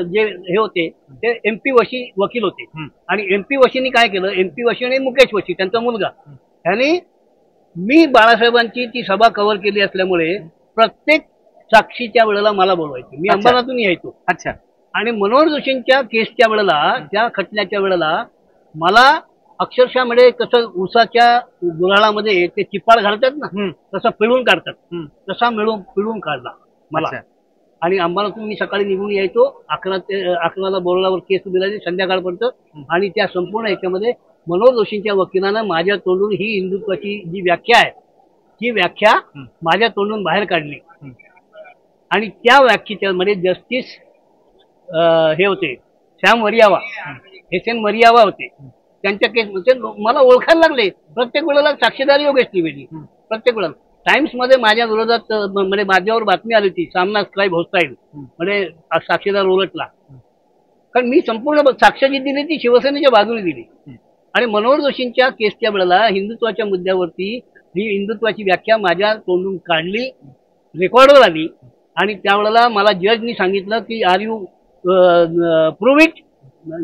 Speaker 1: जे हे होते ते MP वशी वकील होते. आणि MP वशींनी काय केलं, MP वशी आणि मुकेश वशी त्यांचा मुलगा, ह्यांनी मी बाळासाहेबांची ती सभा कव्हर केली असल्यामुळे प्रत्येक साक्षीच्या वेळेला मला बोलवायचे. मी अंबानातून यायचो.
Speaker 2: अच्छा.
Speaker 1: आणि मनोहर जोशींच्या केसच्या वेळेला, त्या खटल्याच्या वेळेला मला अक्षरशः म्हणजे कसं ऊसाच्या गुऱ्हाळामध्ये ते चिपाड घालतात ना, तसं पिळून काढतात, तसा पिळून काढला मला. आणि अंबानातून मी सकाळी निघून यायचो, 11ला बोर्डावर केस उभी राहिली संध्याकाळपर्यंत. आणि त्या संपूर्ण ह्याच्यामध्ये मनोहर जोशींच्या वकिलानं माझ्या तोंडून ही हिंदुत्वाची जी व्याख्या आहे, ती व्याख्या माझ्या तोंडून बाहेर काढली. आणि त्या व्याख्येच्या मध्ये जस्टिस हे होते सॅम वरियावा, SN वरियावा होते. त्यांच्या केसमध्ये मला ओळखायला लागले. प्रत्येक वेळेला साक्षीदार योगेश त्रिवेदी, प्रत्येक वेळेला. टाइम्समध्ये माझ्या विरोधात म्हणजे माझ्यावर बातमी आली होती, सामना स्क्राईब होस्टाईल, म्हणजे साक्षीदार उलटला. कारण मी संपूर्ण साक्ष जी दिली ती शिवसेनेच्या बाजूने दिली. आणि मनोहर जोशींच्या केसच्या वेळेला हिंदुत्वाच्या मुद्द्यावरती ही हिंदुत्वाची व्याख्या माझ्या तोंडून काढली, रेकॉर्डवर आली. आणि त्यावेळेला मला जजनी सांगितलं की are you prove it.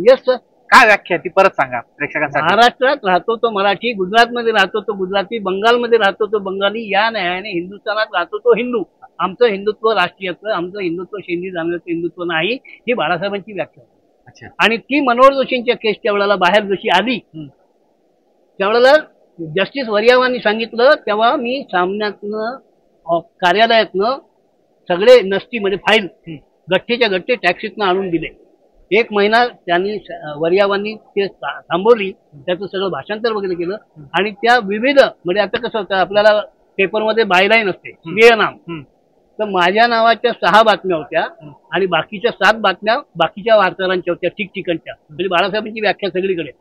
Speaker 1: Yes sir.
Speaker 2: काय व्याख्या ती परत सांगा प्रेक्षकांसाठी.
Speaker 1: महाराष्ट्रात राहतो तो मराठी, गुजरातमध्ये राहतो तो गुजराती, बंगालमध्ये राहतो तो बंगाली, या न्यायाने हिंदुस्थानात राहतो तो हिंदू. आमचं हिंदुत्व राष्ट्रीयत्व, आमचं हिंदुत्व शेंडी जाणवायचं हिंदुत्व नाही, ही बाळासाहेबांची व्याख्या.
Speaker 2: अच्छा.
Speaker 1: आणि ती मनोहर जोशींच्या केसच्या वेळेला बाहेर जशी आली, त्यावेळेला जस्टिस वरियावांनी सांगितलं, तेव्हा मी सामन्यातनं कार्यालयातनं सगळे नस्तीमध्ये फाईल गठ्ठेच्या गठ्ठे टॅक्सीतनं आणून दिले. 1 महिना त्यांनी वरियावांनी ते थांबवली, त्याचं सगळं भाषांतर वगैरे केलं. आणि त्या विविध म्हणजे आता कसं होतं, आपल्याला पेपरमध्ये बायलाईन असते, स्वीय नाम, तर माझ्या नावाच्या 6 बातम्या होत्या आणि बाकीच्या 7 बातम्या बाकीच्या वार्ताहरांच्या होत्या ठिकठिकाणच्या, म्हणजे बाळासाहेबांची व्याख्या सगळीकडे.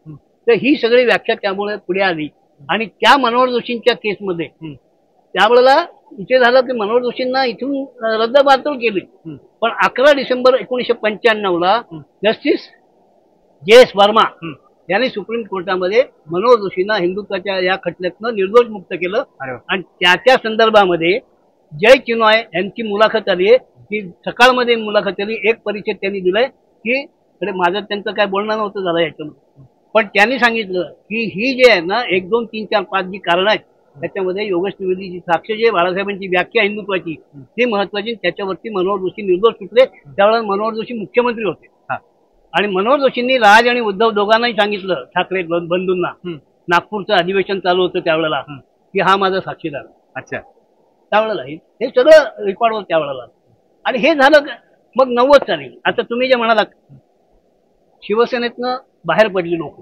Speaker 1: तर ही सगळी व्याख्या त्यामुळे पुढे आली. आणि त्या मनोहर जोशींच्या केसमध्ये त्यावेळेला इथे झालं की मनोहर जोशींना इथून रद्दबातल केली. पण 11 डिसेंबर 1995ला जस्टिस JS वर्मा यांनी सुप्रीम कोर्टामध्ये मनोहर जोशींना हिंदुत्वाच्या या खटल्यातनं निर्दोष मुक्त केलं. आणि त्याच्या संदर्भामध्ये जय चिनॉय यांची मुलाखत आली आहे, की सकाळमध्ये मुलाखत आली. एक परिच्छेद त्यांनी दिलाय की माझं त्यांचं काय बोलणं नव्हतं झालं याच्यामध्ये, पण त्यांनी सांगितलं की ही जे आहे ना 1, 2, 3, 4, 5 जी कारण आहेत, त्याच्यामध्ये योगेश त्रिवेदीची साक्ष जे बाळासाहेबांची व्याख्या हिंदुत्वाची ती महत्वाची. त्याच्यावरती मनोहर जोशी निर्दोष सुटले. त्यावेळेला मनोहर जोशी मुख्यमंत्री होते. आणि मनोहर जोशींनी राज आणि उद्धव दोघांनाही सांगितलं, ठाकरे बंधूंना, नागपूरचं अधिवेशन चालू होतं त्यावेळेला, की हा माझा साक्षीदार.
Speaker 2: अच्छा.
Speaker 1: त्यावेळेला हे सगळं रेकॉर्डवर त्यावेळेला. आणि हे झालं मग 90 साली. आता तुम्ही जे म्हणालात शिवसेनेतनं बाहेर पडली लोक,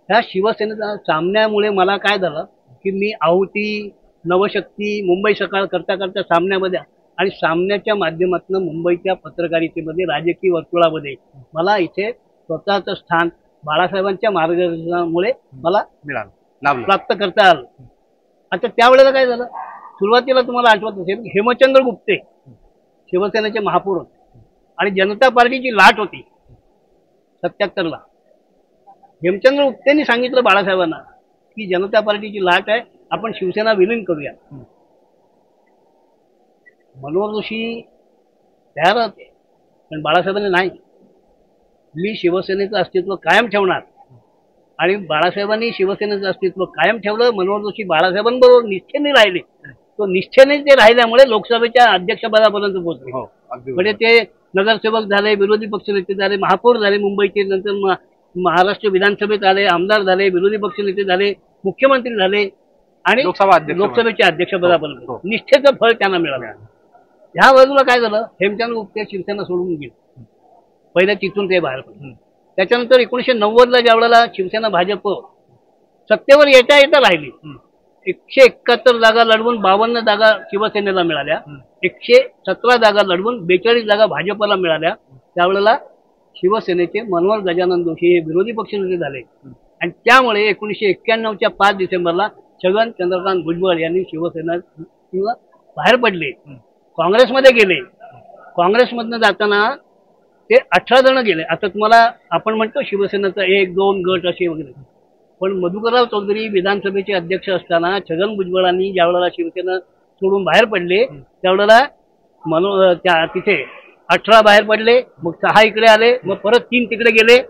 Speaker 1: त्या शिवसेनेचा सामन्यामुळे मला काय झालं की मी आहुती, नवशक्ती, मुंबई सकाळ करता करता सामन्यामध्ये आणि सामन्याच्या माध्यमातून मुंबईच्या पत्रकारितेमध्ये, राजकीय वर्तुळामध्ये मला इथे स्वतःचं स्थान बाळासाहेबांच्या मार्गदर्शनामुळे मला
Speaker 2: मिळालं,
Speaker 1: प्राप्त करता आलं. आता त्यावेळेला काय झालं, सुरुवातीला तुम्हाला आठवत असेल हेमचंद्र गुप्ते शिवसेनेचे महापौर होते आणि जनता पार्टीची लाट होती 77ला. हेमचंद्र गुप्तेंनी सांगितलं बाळासाहेबांना की जनता पार्टीची लाट आहे, आपण शिवसेना विलीन करूया. मनोहर जोशी तयार होते, पण बाळासाहेबांनी नाही, मी शिवसेनेचं अस्तित्व कायम ठेवणार. आणि बाळासाहेबांनी शिवसेनेचं अस्तित्व कायम ठेवलं. मनोहर जोशी बाळासाहेबांबरोबर निष्ठेने राहिले. तो निष्ठेने ते राहिल्यामुळे लोकसभेच्या अध्यक्षपदापर्यंत पोहोचले. म्हणजे ते नगरसेवक झाले, विरोधी पक्षनेते झाले, महापौर झाले मुंबईचे, नंतर महाराष्ट्र विधानसभेत आले, आमदार झाले, विरोधी पक्षनेते झाले, मुख्यमंत्री झाले आणि लोकसभेचे अध्यक्षपदापर्यंत निष्ठेचं फळ त्यांना मिळालं. ह्या बाजूला काय झालं, हेमचंद गुप्ते शिवसेना सोडून गेले, पहिल्या तिथून ते बाहेर पडले. त्याच्यानंतर 1990ला ज्या वेळेला शिवसेना भाजप सत्तेवर येता येता राहिली, 171 जागा लढवून 52 जागा शिवसेनेला मिळाल्या, 117 जागा लढवून 42 जागा भाजपला मिळाल्या. त्यावेळेला शिवसेनेचे मनोहर गजानन जोशी हे विरोधी पक्षनेते झाले आणि त्यामुळे 1991च्या 5 डिसेंबरला छगन चंद्रकांत भुजबळ यांनी शिवसेना बाहेर पडले, काँग्रेसमध्ये गेले. काँग्रेसमधनं जाताना ते 18 जण गेले. आता तुम्हाला आपण म्हणतो शिवसेनेचा 1-2 गट असे वगैरे, पण मधुकरराव चौधरी विधानसभेचे अध्यक्ष असताना छगन भुजबळांनी ज्या वेळेला शिवसेना सोडून बाहेर पडले त्यावेळेला तिथे 18 बाहेर पडले, मग 6 इकडे आले, मग परत 3 तिकडे गेले,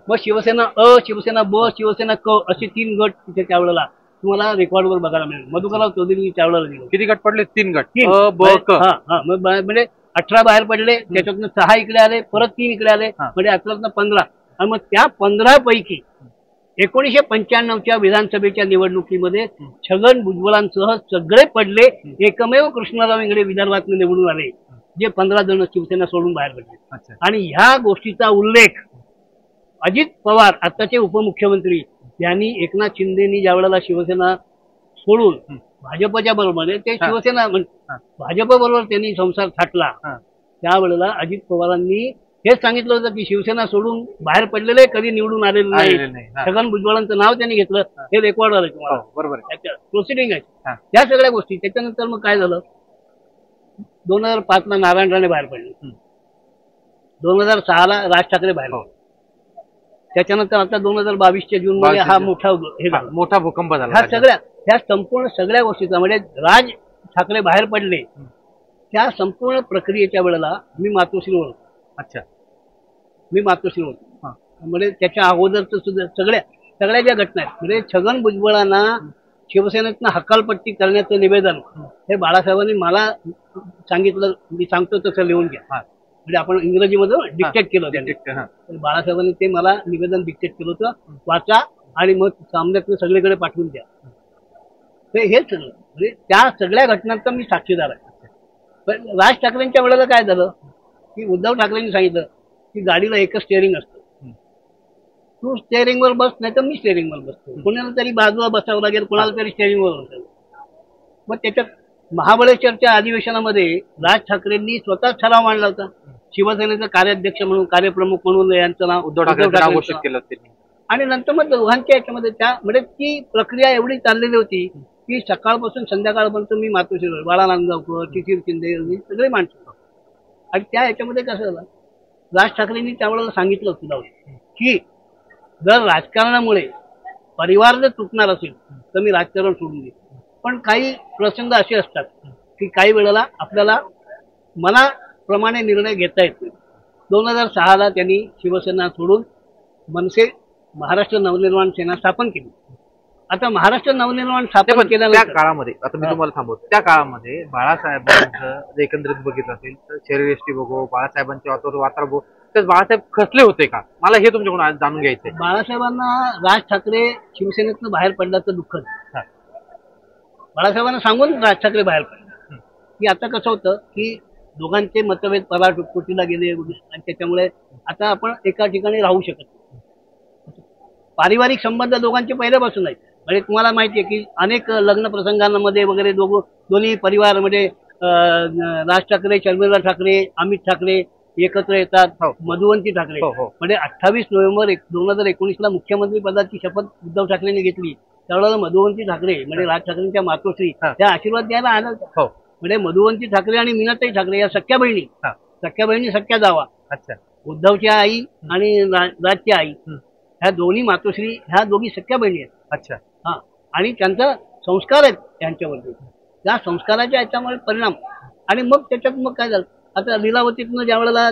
Speaker 1: मग शिवसेना अ, शिवसेना ब, शिवसेना क असे 3 गट तिथे त्यावेळेला तुम्हाला रेकॉर्डवर बघायला मिळेल. मधुकरराव चौधरी त्यावेळेला गेले.
Speaker 2: किती गट पडले? 3 गट,
Speaker 1: अ, ब, क. म्हणजे 18 बाहेर पडले, त्याच्यातनं 6 इकडे आले, परत 3 इकडे आले, म्हणजे 18 15. आणि मग त्या 15 पैकी 1995च्या विधानसभेच्या निवडणुकीमध्ये छगन भुजबळांसह सगळे पडले. एकमेव कृष्णराव इंगळे विदर्भात निवडून आले, जे 15 जण शिवसेना सोडून बाहेर पडले. आणि ह्या गोष्टीचा उल्लेख अजित पवार आताचे उपमुख्यमंत्री यांनी एकनाथ शिंदेनी ज्या वेळेला शिवसेना सोडून भाजपच्या बरोबर ते शिवसेना भाजप बरोबर त्यांनी संसार थाटला, त्यावेळेला अजित पवारांनी हेच सांगितलं होतं की शिवसेना सोडून बाहेर पडलेले कधी निवडून आलेले नाही. छगन भुजबळांचं नाव त्यांनी घेतलं, हे रेकॉर्ड आलं तुम्हाला, बरोबर प्रोसिडिंग आहे. त्या सगळ्या गोष्टी. त्याच्यानंतर मग काय झालं, 2005ला नारायण राणे बाहेर पडले, 2006ला राज ठाकरे बाहेर पडले, त्याच्यानंतर आता 2022च्या जून मध्ये हा
Speaker 2: मोठा भूकंप झाला.
Speaker 1: ह्या संपूर्ण सगळ्या गोष्टीचा म्हणजे राज ठाकरे बाहेर पडले त्या संपूर्ण प्रक्रियेच्या वेळेला मी मातोश्रीवर होतो.
Speaker 2: अच्छा,
Speaker 1: मी मातोश्रीवर होतो. म्हणजे त्याच्या अगोदरच सुद्धा सगळ्या ज्या घटना आहेत, म्हणजे छगन भुजबळांना शिवसेनेतनं हकालपट्टी करण्याचं निवेदन हे बाळासाहेबांनी मला सांगितलं, मी सांगतो तसं लिहून घ्या. म्हणजे आपण इंग्रजीमध्ये डिक्टेट केलं त्यांनी. बाळासाहेबांनी ते मला निवेदन डिक्टेट केलं होतं, वाचा आणि मग सामन्यातनं सगळीकडे पाठवून द्या. हेच सगळं म्हणजे त्या सगळ्या घटनांचा मी साक्षीदार आहे. पण राज ठाकरेंच्या वेळेला काय झालं की उद्धव ठाकरेंनी सांगितलं की गाडीला एकच स्टेअरिंग असतं, तू स्टेअरिंगवर बस, नाही तर मी स्टेअरिंगवर बसतो, कोणाला तरी बाजूला बसावं लागेल, कोणाला तरी स्टेअरिंगवर बसावं. मग त्याच्यात महाबळेश्वरच्या अधिवेशनामध्ये राज ठाकरेंनी स्वतःच ठराव मांडला होता, शिवसेनेचा कार्याध्यक्ष म्हणून, कार्यप्रमुख म्हणून यांचं नाव उद्धव ठाकरे घोषित केलं त्यांनी. आणि नंतर मग दोघांच्या याच्यामध्ये म्हणजे ती प्रक्रिया एवढी चाललेली होती की सकाळपासून संध्याकाळपर्यंत मी मातोश्रीवर, बाळा नांदगावकर, शिशिर शिंदे सगळे माणसं. आणि त्या याच्यामध्ये कसं झालं, राज ठाकरेंनी त्यावेळेला सांगितलं सुद्धा की जर राजकारणामुळे परिवार जर तुटणार असेल तर मी राजकारण सोडून देईन, पण काही प्रसंग असे असतात की काही वेळेला आपल्याला मनाप्रमाणे निर्णय घेता येत नाही. 2006ला त्यांनी शिवसेना सोडून मनसे महाराष्ट्र नवनिर्माण सेना स्थापन केली. आता महाराष्ट्र नवनिर्माण स्थापन केल्यानंतर
Speaker 2: त्या काळामध्ये, आता मी तुम्हाला थांबवतो, त्या काळामध्ये बाळासाहेबांचं एकंदरीत बघितलं असेल तर शरीरयष्टी बघू, बाळासाहेबांचे वातावरण बघू, तर बाळासाहेब खचले होते का? मला हे तुमच्याकडून आज जाणून घ्यायचंय.
Speaker 1: बाळासाहेबांना राज ठाकरे शिवसेनेतनं बाहेर पडल्याचं दुःख बाळासाहेबांना सांगून राज ठाकरे बाहेर पडले. की आता कसं होतं की दोघांचे मतभेद पराकोटीला गेले आणि त्याच्यामुळे आता आपण एका ठिकाणी राहू शकत नाही. पारिवारिक संबंध दोघांचे पहिल्यापासून आहेत. म्हणजे तुम्हाला माहिती आहे की अनेक लग्न प्रसंगांमध्ये वगैरे दोन्ही परिवार म्हणजे राज ठाकरे, शर्मिला ठाकरे, अमित ठाकरे एकत्र येतात. मधुवंती ठाकरे म्हणजे 28 नोव्हेंबर 2019ला मुख्यमंत्री पदाची शपथ उद्धव ठाकरेंनी घेतली. त्यावेळेला मधुवंती ठाकरे म्हणजे राज ठाकरेंच्या मातोश्री त्या आशीर्वाद द्यायला आल्या होत्या. म्हणजे मधुवंती ठाकरे आणि मीनाताई ठाकरे या सख्या बहिणी सख्या जावा. अच्छा, उद्धवच्या आई आणि राजची आई ह्या दोन्ही मातोश्री ह्या दोघी सख्या बहिणी आहेत. अच्छा, हा, आणि त्यांचा संस्कार आहेत त्यांच्यावरती, त्या संस्काराच्या याच्यामुळे परिणाम. आणि मग त्याच्यात मग काय झालं, आता लीलावतीतनं ज्या वेळेला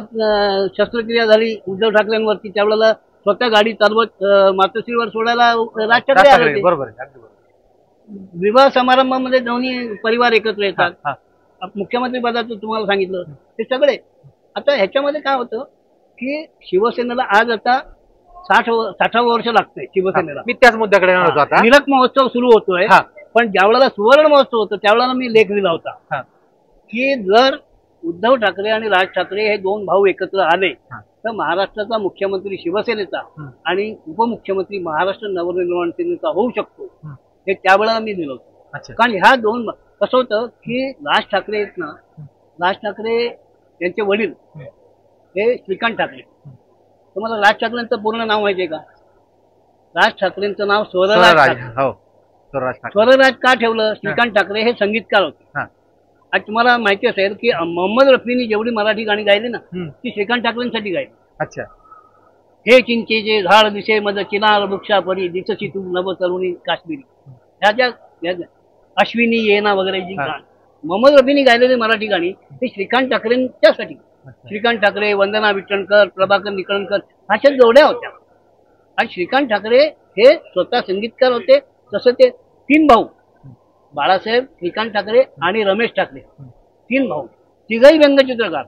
Speaker 1: शस्त्रक्रिया झाली उद्धव ठाकरेंवरती, त्यावेळेला स्वतः गाडी चालवत मातोश्रीवर सोडायला राज ठाकरे आले. बरोबर, विवाह समारंभामध्ये दोन्ही परिवार एकत्र येतात. मुख्यमंत्री पदाचं तुम्हाला सांगितलं ते सगळे. आता ह्याच्यामध्ये काय होतं की शिवसेनेला आज आता 60 वर्ष लागतंय शिवसेनेला.
Speaker 2: मी त्याच मुद्द्याकडे येणार होतो आता.
Speaker 1: टिळक महोत्सव सुरू होतोय,
Speaker 2: हा.
Speaker 1: पण ज्यावेळेला सुवर्ण महोत्सव होतो त्यावेळेला मी लेख दिला होता
Speaker 2: हा.
Speaker 1: की जर उद्धव ठाकरे आणि राज ठाकरे हे दोन भाऊ एकत्र आले
Speaker 2: हा.
Speaker 1: तर महाराष्ट्राचा मुख्यमंत्री शिवसेनेचा आणि उपमुख्यमंत्री महाराष्ट्र नवनिर्माण सेनेचा होऊ शकतो, हे त्यावेळेला मी दिलं होतं.
Speaker 2: अच्छा.
Speaker 1: कारण ह्या दोन कसं होतं की राज ठाकरे आहेत ना, राज ठाकरे यांचे वडील हे श्रीकांत ठाकरे. तुम्हाला राज ठाकरेंचं पूर्ण नाव माहितीये का? राज ठाकरेंचं नाव स्वरराज
Speaker 2: स्वरराज.
Speaker 1: ठाकरे.
Speaker 2: हो, स्वरराज ठाकरे.
Speaker 1: स्वरराज का ठेवलं? श्रीकांत ठाकरे हे संगीतकार होते.
Speaker 2: हा.
Speaker 1: आज तुम्हाला माहिती असेल की मोहम्मद रफीनी जेवढी मराठी गाणी गायली ना ती श्रीकांत ठाकरेंसाठी गायली.
Speaker 2: अच्छा.
Speaker 1: हे चिंचेचे झाड दिसे मज चिनार वृक्षापरी दिसशी तू नव तरुणी काश्मीरी, ह्या ज्या अश्विनी येना वगैरे जी मोहम्मद रफीनी गायलेली मराठी गाणी ती श्रीकांत ठाकरेंच्यासाठी. श्रीकांत ठाकरे, वंदना विठ्ठणकर, प्रभाकर निकळणकर अशा जोड्या होत्या. आणि श्रीकांत ठाकरे हे स्वतः संगीतकार होते. तसं ते 3 भाऊ बाळासाहेब, श्रीकांत ठाकरे आणि रमेश ठाकरे, 3 भाऊ, तिघही व्यंगचित्रकार.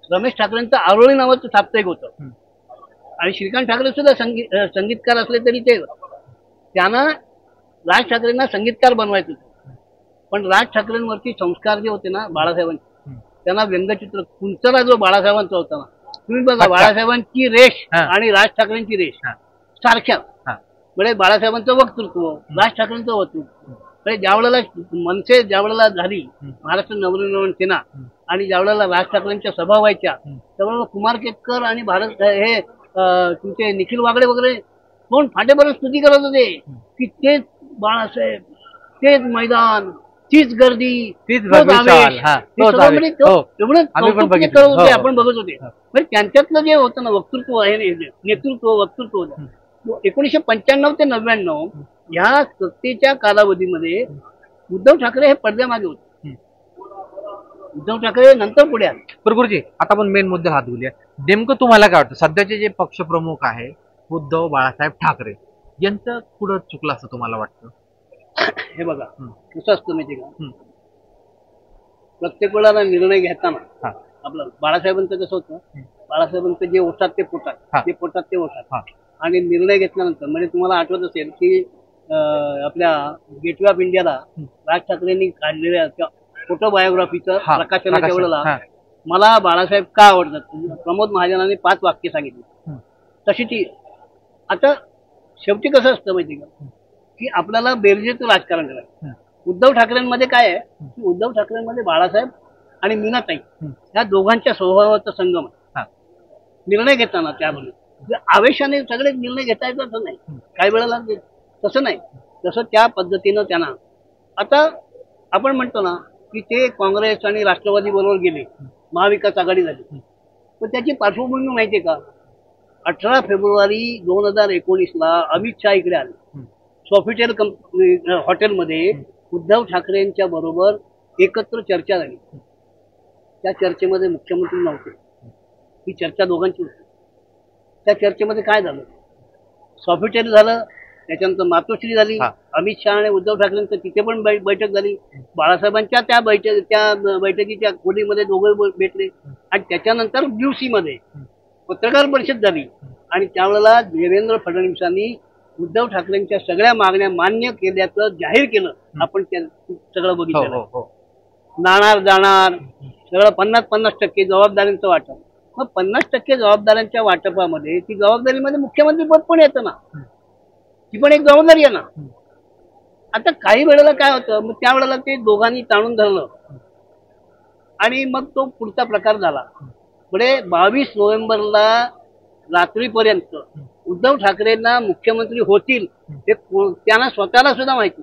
Speaker 1: रमेश ठाकरेंचं आरोळी नावाचं साप्ताहिक होतं आणि श्रीकांत ठाकरे सुद्धा संगीतकार असले तरी त्यांना राज ठाकरेंना संगीतकार बनवायचं होतं. पण राज ठाकरेंवरती संस्कार जे होते ना बाळासाहेबांचे, त्यांना व्यंगचित्र कुंचला जो बाळासाहेबांचा होता ना, तुम्ही बघा बाळासाहेबांची रेष आणि राज ठाकरेंची रेष सारख्या. म्हणजे बाळासाहेबांचं वक्तृत्व, राज ठाकरेंचं वक्तृत्व. म्हणजे ज्यावेळेला मनसे ज्यावेळेला झाली महाराष्ट्र नवनिर्माण सेना आणि ज्यावेळेला राज ठाकरेंच्या सभा व्हायच्या त्यावेळेला कुमार केतकर आणि भारत हे तुमचे निखिल वागडे वगैरे कोण फाटेपर्यंत स्तुती करत होते की तेच बाळासाहेब, तेच मैदान, तीच गर्दी, तीच
Speaker 2: आपण
Speaker 1: बघत होते. म्हणजे त्यांच्यातलं जे होतं ना वक्तृत्व आहे, वक्तृत्व 1995 ते 99 ह्या सत्तेच्या कालावधीमध्ये उद्धव ठाकरे हे पडद्यामागे होते. उद्धव ठाकरे नंतर पुढे आले.
Speaker 2: गुरुजी, आता आपण मेन मुद्दे हात धुऊया. नेमकं तुम्हाला काय वाटतं सध्याचे जे पक्षप्रमुख आहे उद्धव बाळासाहेब ठाकरे यांचं पुढं चुकलं असं तुम्हाला वाटतं?
Speaker 1: हे बघा कसं असतं माहिती का, प्रत्येक वेळेला निर्णय घेताना आपलं बाळासाहेबांचं कसं होतं, बाळासाहेबांचं जे ओठात ते पोटात, जे पोटात ते ओठात. आणि निर्णय घेतल्यानंतर म्हणजे तुम्हाला आठवत असेल की आपल्या गेटवे ऑफ इंडियाला राज ठाकरेंनी काढलेल्या फोटोबायोग्राफीचं प्रकाशनाच्या वेळेला मला बाळासाहेब का आवडतात, प्रमोद महाजनांनी 5 वाक्य सांगितली. तशी ती आता शेवटी कसं असतं माहिती का की आपल्याला बेरजेचं राजकारण करायचं. उद्धव ठाकरेंमध्ये काय आहे की उद्धव ठाकरेंमध्ये बाळासाहेब आणि मीनाताई ह्या दोघांच्या स्वभावाचा संगम आहे. निर्णय घेताना त्यामध्ये आवेशाने सगळे निर्णय घेता येतात असं नाही, काही वेळेला तसं नाही. तसं त्या पद्धतीनं त्यांना आता आपण म्हणतो ना की ते काँग्रेस आणि राष्ट्रवादी बरोबर गेले, महाविकास आघाडी झाली. पण त्याची पार्श्वभूमी माहितीये का, 18 फेब्रुवारी 2019 अमित शहा इकडे आले. सॉफिटेल हॉटेलमध्ये उद्धव ठाकरेंच्या बरोबर एकत्र चर्चा झाली. त्या चर्चेमध्ये मुख्यमंत्री नव्हते, ही चर्चा दोघांची होती. त्या चर्चेमध्ये काय झालं, सॉफिटेल झालं, त्याच्यानंतर मातोश्री झाली, अमित शहा आणि उद्धव ठाकरेंचं तिथे पण बैठक झाली. बाळासाहेबांच्या त्या बैठकीच्या खोलीमध्ये दोघे भेटले आणि त्याच्यानंतर ब्ल्यूसी मध्ये पत्रकार परिषद झाली. आणि त्यावेळेला देवेंद्र फडणवीसांनी उद्धव ठाकरेंच्या सगळ्या मागण्या मान्य केल्याचं जाहीर केलं. आपण सगळं बघितलं, नाणार जाणार सगळं 50-50% जबाबदारीचं वाटप. मग 50% जबाबदाऱ्यांच्या वाटपामध्ये ती जबाबदारीमध्ये मुख्यमंत्री पद पण येतं ना, ती पण एक जबाबदारी आहे ना. आता काही वेळेला काय होतं, मग त्यावेळेला ते दोघांनी ताणून धरलं आणि मग तो पुढचा प्रकार झाला. पुढे 22 नोव्हेंबरला रात्रीपर्यंत उद्धव ठाकरेंना मुख्यमंत्री होतील हे त्यांना स्वतःला सुद्धा माहिती.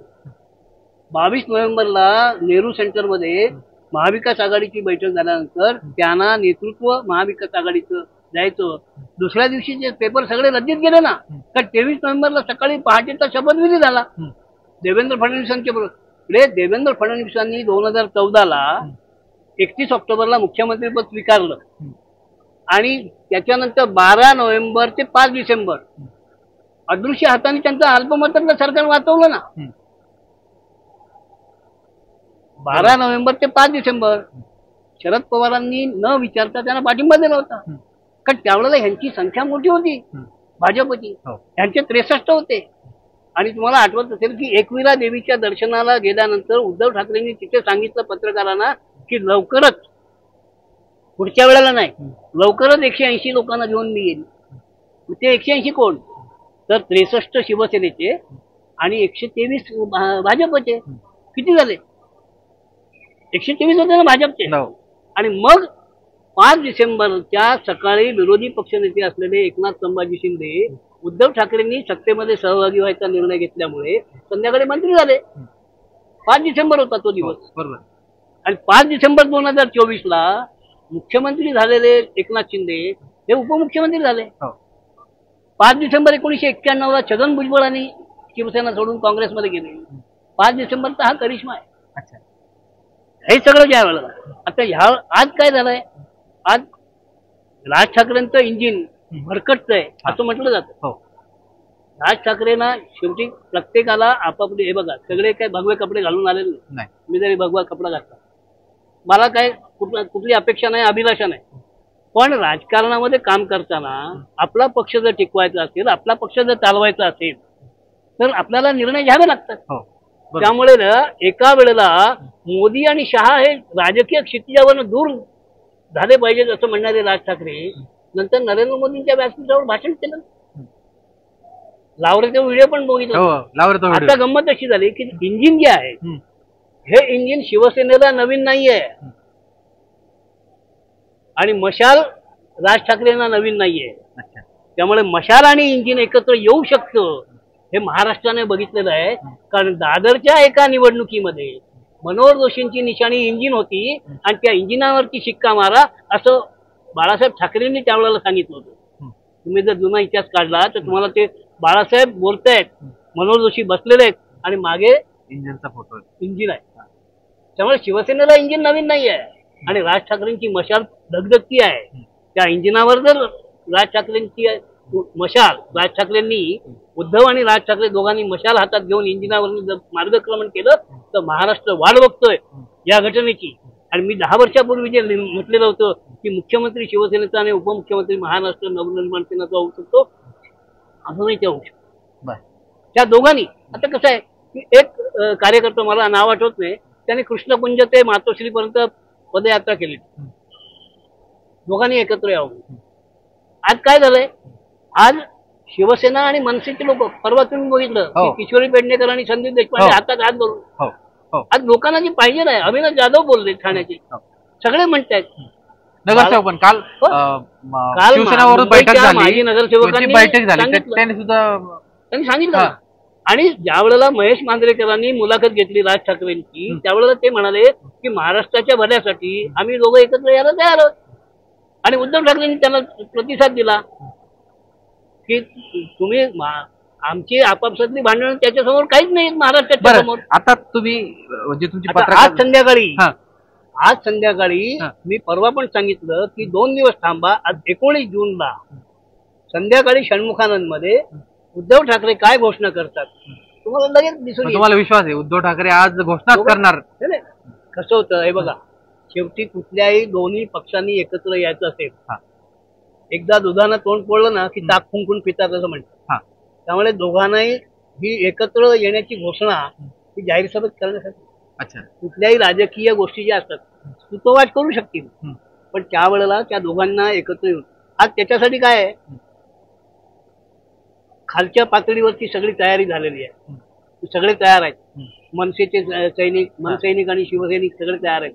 Speaker 1: 22 नोव्हेंबरला नेहरू सेंटरमध्ये महाविकास आघाडीची बैठक झाल्यानंतर त्यांना नेतृत्व महाविकास आघाडीचं द्यायचं. दुसऱ्या दिवशीचे पेपर सगळे रद्दीत गेले ना, तर 23 नोव्हेंबरला सकाळी पहाटेचा शपथविधी झाला देवेंद्र फडणवीसांच्या बरोबर. देवेंद्र फडणवीसांनी 2014ला 31 ऑक्टोबरला मुख्यमंत्रीपद स्वीकारलं आणि त्याच्यानंतर 12 नोव्हेंबर ते 5 डिसेंबर अदृश्य हाताने त्यांचं अल्पमतातलं सरकार वाचवलं ना. 12 नोव्हेंबर ते 5 डिसेंबर शरद पवारांनी न विचारता त्यांना पाठिंबा दिला होता. कारण त्यावेळेला ह्यांची संख्या मोठी होती भाजपची. ह्यांचे 63 होते. आणि तुम्हाला आठवत असेल की एकविरा देवीच्या दर्शनाला गेल्यानंतर उद्धव ठाकरेंनी तिथे सांगितलं पत्रकारांना की लवकरच, पुढच्या वेळेला नाही, लवकरच 180 लोकांना घेऊन मी येईल. ते 180 कोण? तर 63 शिवसेनेचे आणि 123 भाजपचे. किती झाले? 123 होते ना भाजपचे. आणि मग 5 डिसेंबरच्या सकाळी विरोधी पक्षनेते असलेले एकनाथ संभाजी शिंदे उद्धव ठाकरेंनी सत्तेमध्ये सहभागी व्हायचा निर्णय घेतल्यामुळे संध्याकाळी मंत्री झाले. 5 डिसेंबर होता तो दिवस.
Speaker 2: बरोबर.
Speaker 1: आणि 5 डिसेंबर 2024ला मुख्यमंत्री झालेले एकनाथ शिंदे हे उपमुख्यमंत्री झाले. 5 डिसेंबर 1991ला छगन भुजबळांनी शिवसेना सोडून काँग्रेसमध्ये गेले. 5 डिसेंबरचा हा करिश्मा आहे. हे सगळं ज्या वेळेला आता आज काय झालंय, आज राज ठाकरेंचं इंजिन भरकटतंय असं म्हटलं जातं. राज ठाकरेंना शेवटी प्रत्येकाला आपापले, हे बघा सगळे काय भगवे कपडे घालून आलेले नाही. मी जरी भगवा कपडा घातला, मला काय कुठली अपेक्षा नाही, अभिलाषा नाही. पण राजकारणामध्ये काम करताना आपला पक्ष जर टिकवायचा असेल, आपला पक्ष जर चालवायचा असेल, तर आपल्याला निर्णय घ्यावे लागतात. त्यामुळे एका वेळेला मोदी आणि शहा हे राजकीय क्षितिजावर दूर झाले पाहिजेत असं म्हणणारे राज ठाकरे नंतर नरेंद्र मोदींच्या व्यासपीठावर भाषण केलं. लावरेचा व्हिडिओ पण बघितला. आता गंमत अशी झाली की इंजिन जे आहे हे इंजिन शिवसेनेला नवीन नाहीये आणि मशाल राज ठाकरेंना नवीन नाहीये. त्यामुळे मशाल आणि इंजिन एकत्र येऊ शकतं हे महाराष्ट्राने बघितलेलं आहे. कारण दादरच्या एका निवडणुकीमध्ये मनोहर जोशींची निशाणी इंजिन होती आणि त्या इंजिनावरती शिक्का मारा असं बाळासाहेब ठाकरेंनी त्यावेळेला सांगितलं होतं. तुम्ही जर जुना इतिहास काढला तर तुम्हाला ते बाळासाहेब बोलतायत, मनोहर जोशी बसलेले आहेत आणि मागे
Speaker 2: इंजिनचा फोटो
Speaker 1: इंजिन आहे. त्यामुळे शिवसेनेला इंजिन नवीन नाही आहे आणि राज ठाकरेंची मशाल धगधगती आहे. त्या इंजिनावर जर राज ठाकरेंची मशाल, राज ठाकरेंनी, उद्धव आणि राज ठाकरे दोघांनी मशाल हातात घेऊन इंजिनावर जर मार्गक्रमण केलं तर महाराष्ट्र वाट बघतोय या घटनेची. आणि मी 10 वर्षापूर्वी जे म्हटलेलं होतं की मुख्यमंत्री शिवसेनेचा आणि उपमुख्यमंत्री महाराष्ट्र नवनिर्माण सेनेचा होऊ शकतो, अजूनही ते होऊ शकतो. त्या दोघांनी. आता कसं आहे की एक कार्यकर्ता, मला नाव आठवत नाही, त्याने कृष्णकुंज ते मातोश्रीपर्यंत पदयात्रा केली. दोघांनी एकत्र यावं. आज काय झालंय, आज शिवसेना आणि मनसेचे लोक, परवा तुम्ही बघितलं की किशोरी पेडणेकर आणि संदीप देशपांडे हातात हात धरून, आज लोकांना जी पाहिजे नाही. अविनाश जाधव बोलले ठाण्याचे, सगळे म्हणतायत.
Speaker 2: नगरसेवक पण काल शिवसेनावरून बैठक झाली, माजी नगरसेवकांनी बैठक झाली, त्यांनी सांगितलं. आणि ज्या वेळेला महेश मांजरेकरांनी मुलाखत घेतली राज ठाकरेंची, त्यावेळेला ते म्हणाले की महाराष्ट्राच्या भल्यासाठी आम्ही दोघं एकत्र यायला तयार आहोत. आणि उद्धव ठाकरेंनी त्यांना प्रतिसाद दिला की तुम्ही आमची आपापसातली भांडण त्याच्यासमोर काहीच नाही महाराष्ट्राच्या समोर. आता तुम्ही म्हणजे तुमची
Speaker 1: आज संध्याकाळी मी परवा पण सांगितलं की 2 दिवस थांबा. आज 19 जूनला संध्याकाळी षण्मुखानंदमध्ये उद्धव ठाकरे काय घोषणा करतात तुम्हाला लगेच दिसून येईल.
Speaker 2: तुम्हाला विश्वास आहे उद्धव ठाकरे आज घोषणा करणार?
Speaker 1: कसं होतं हे बघा, शेवटी कुठल्याही दोन्ही पक्षांनी एकत्र यायचं असेल, एकदा दुधानं तोंड पोळलं ना की ताक फुंकून पितात असं म्हणतात. त्यामुळे दोघांनाही ही एकत्र येण्याची घोषणा ही जाहीर सभेत करण्यासाठी, कुठल्याही राजकीय गोष्टी ज्या असतात सुतोवाच करू शकतील, पण त्यावेळेला त्या दोघांना एकत्र येऊन आज त्याच्यासाठी काय आहे, खालच्या पातळीवरची सगळी तयारी झालेली आहे. सगळे तयार आहेत. मनसेचे सैनिक, मनसैनिक आणि शिवसैनिक सगळे तयार आहेत.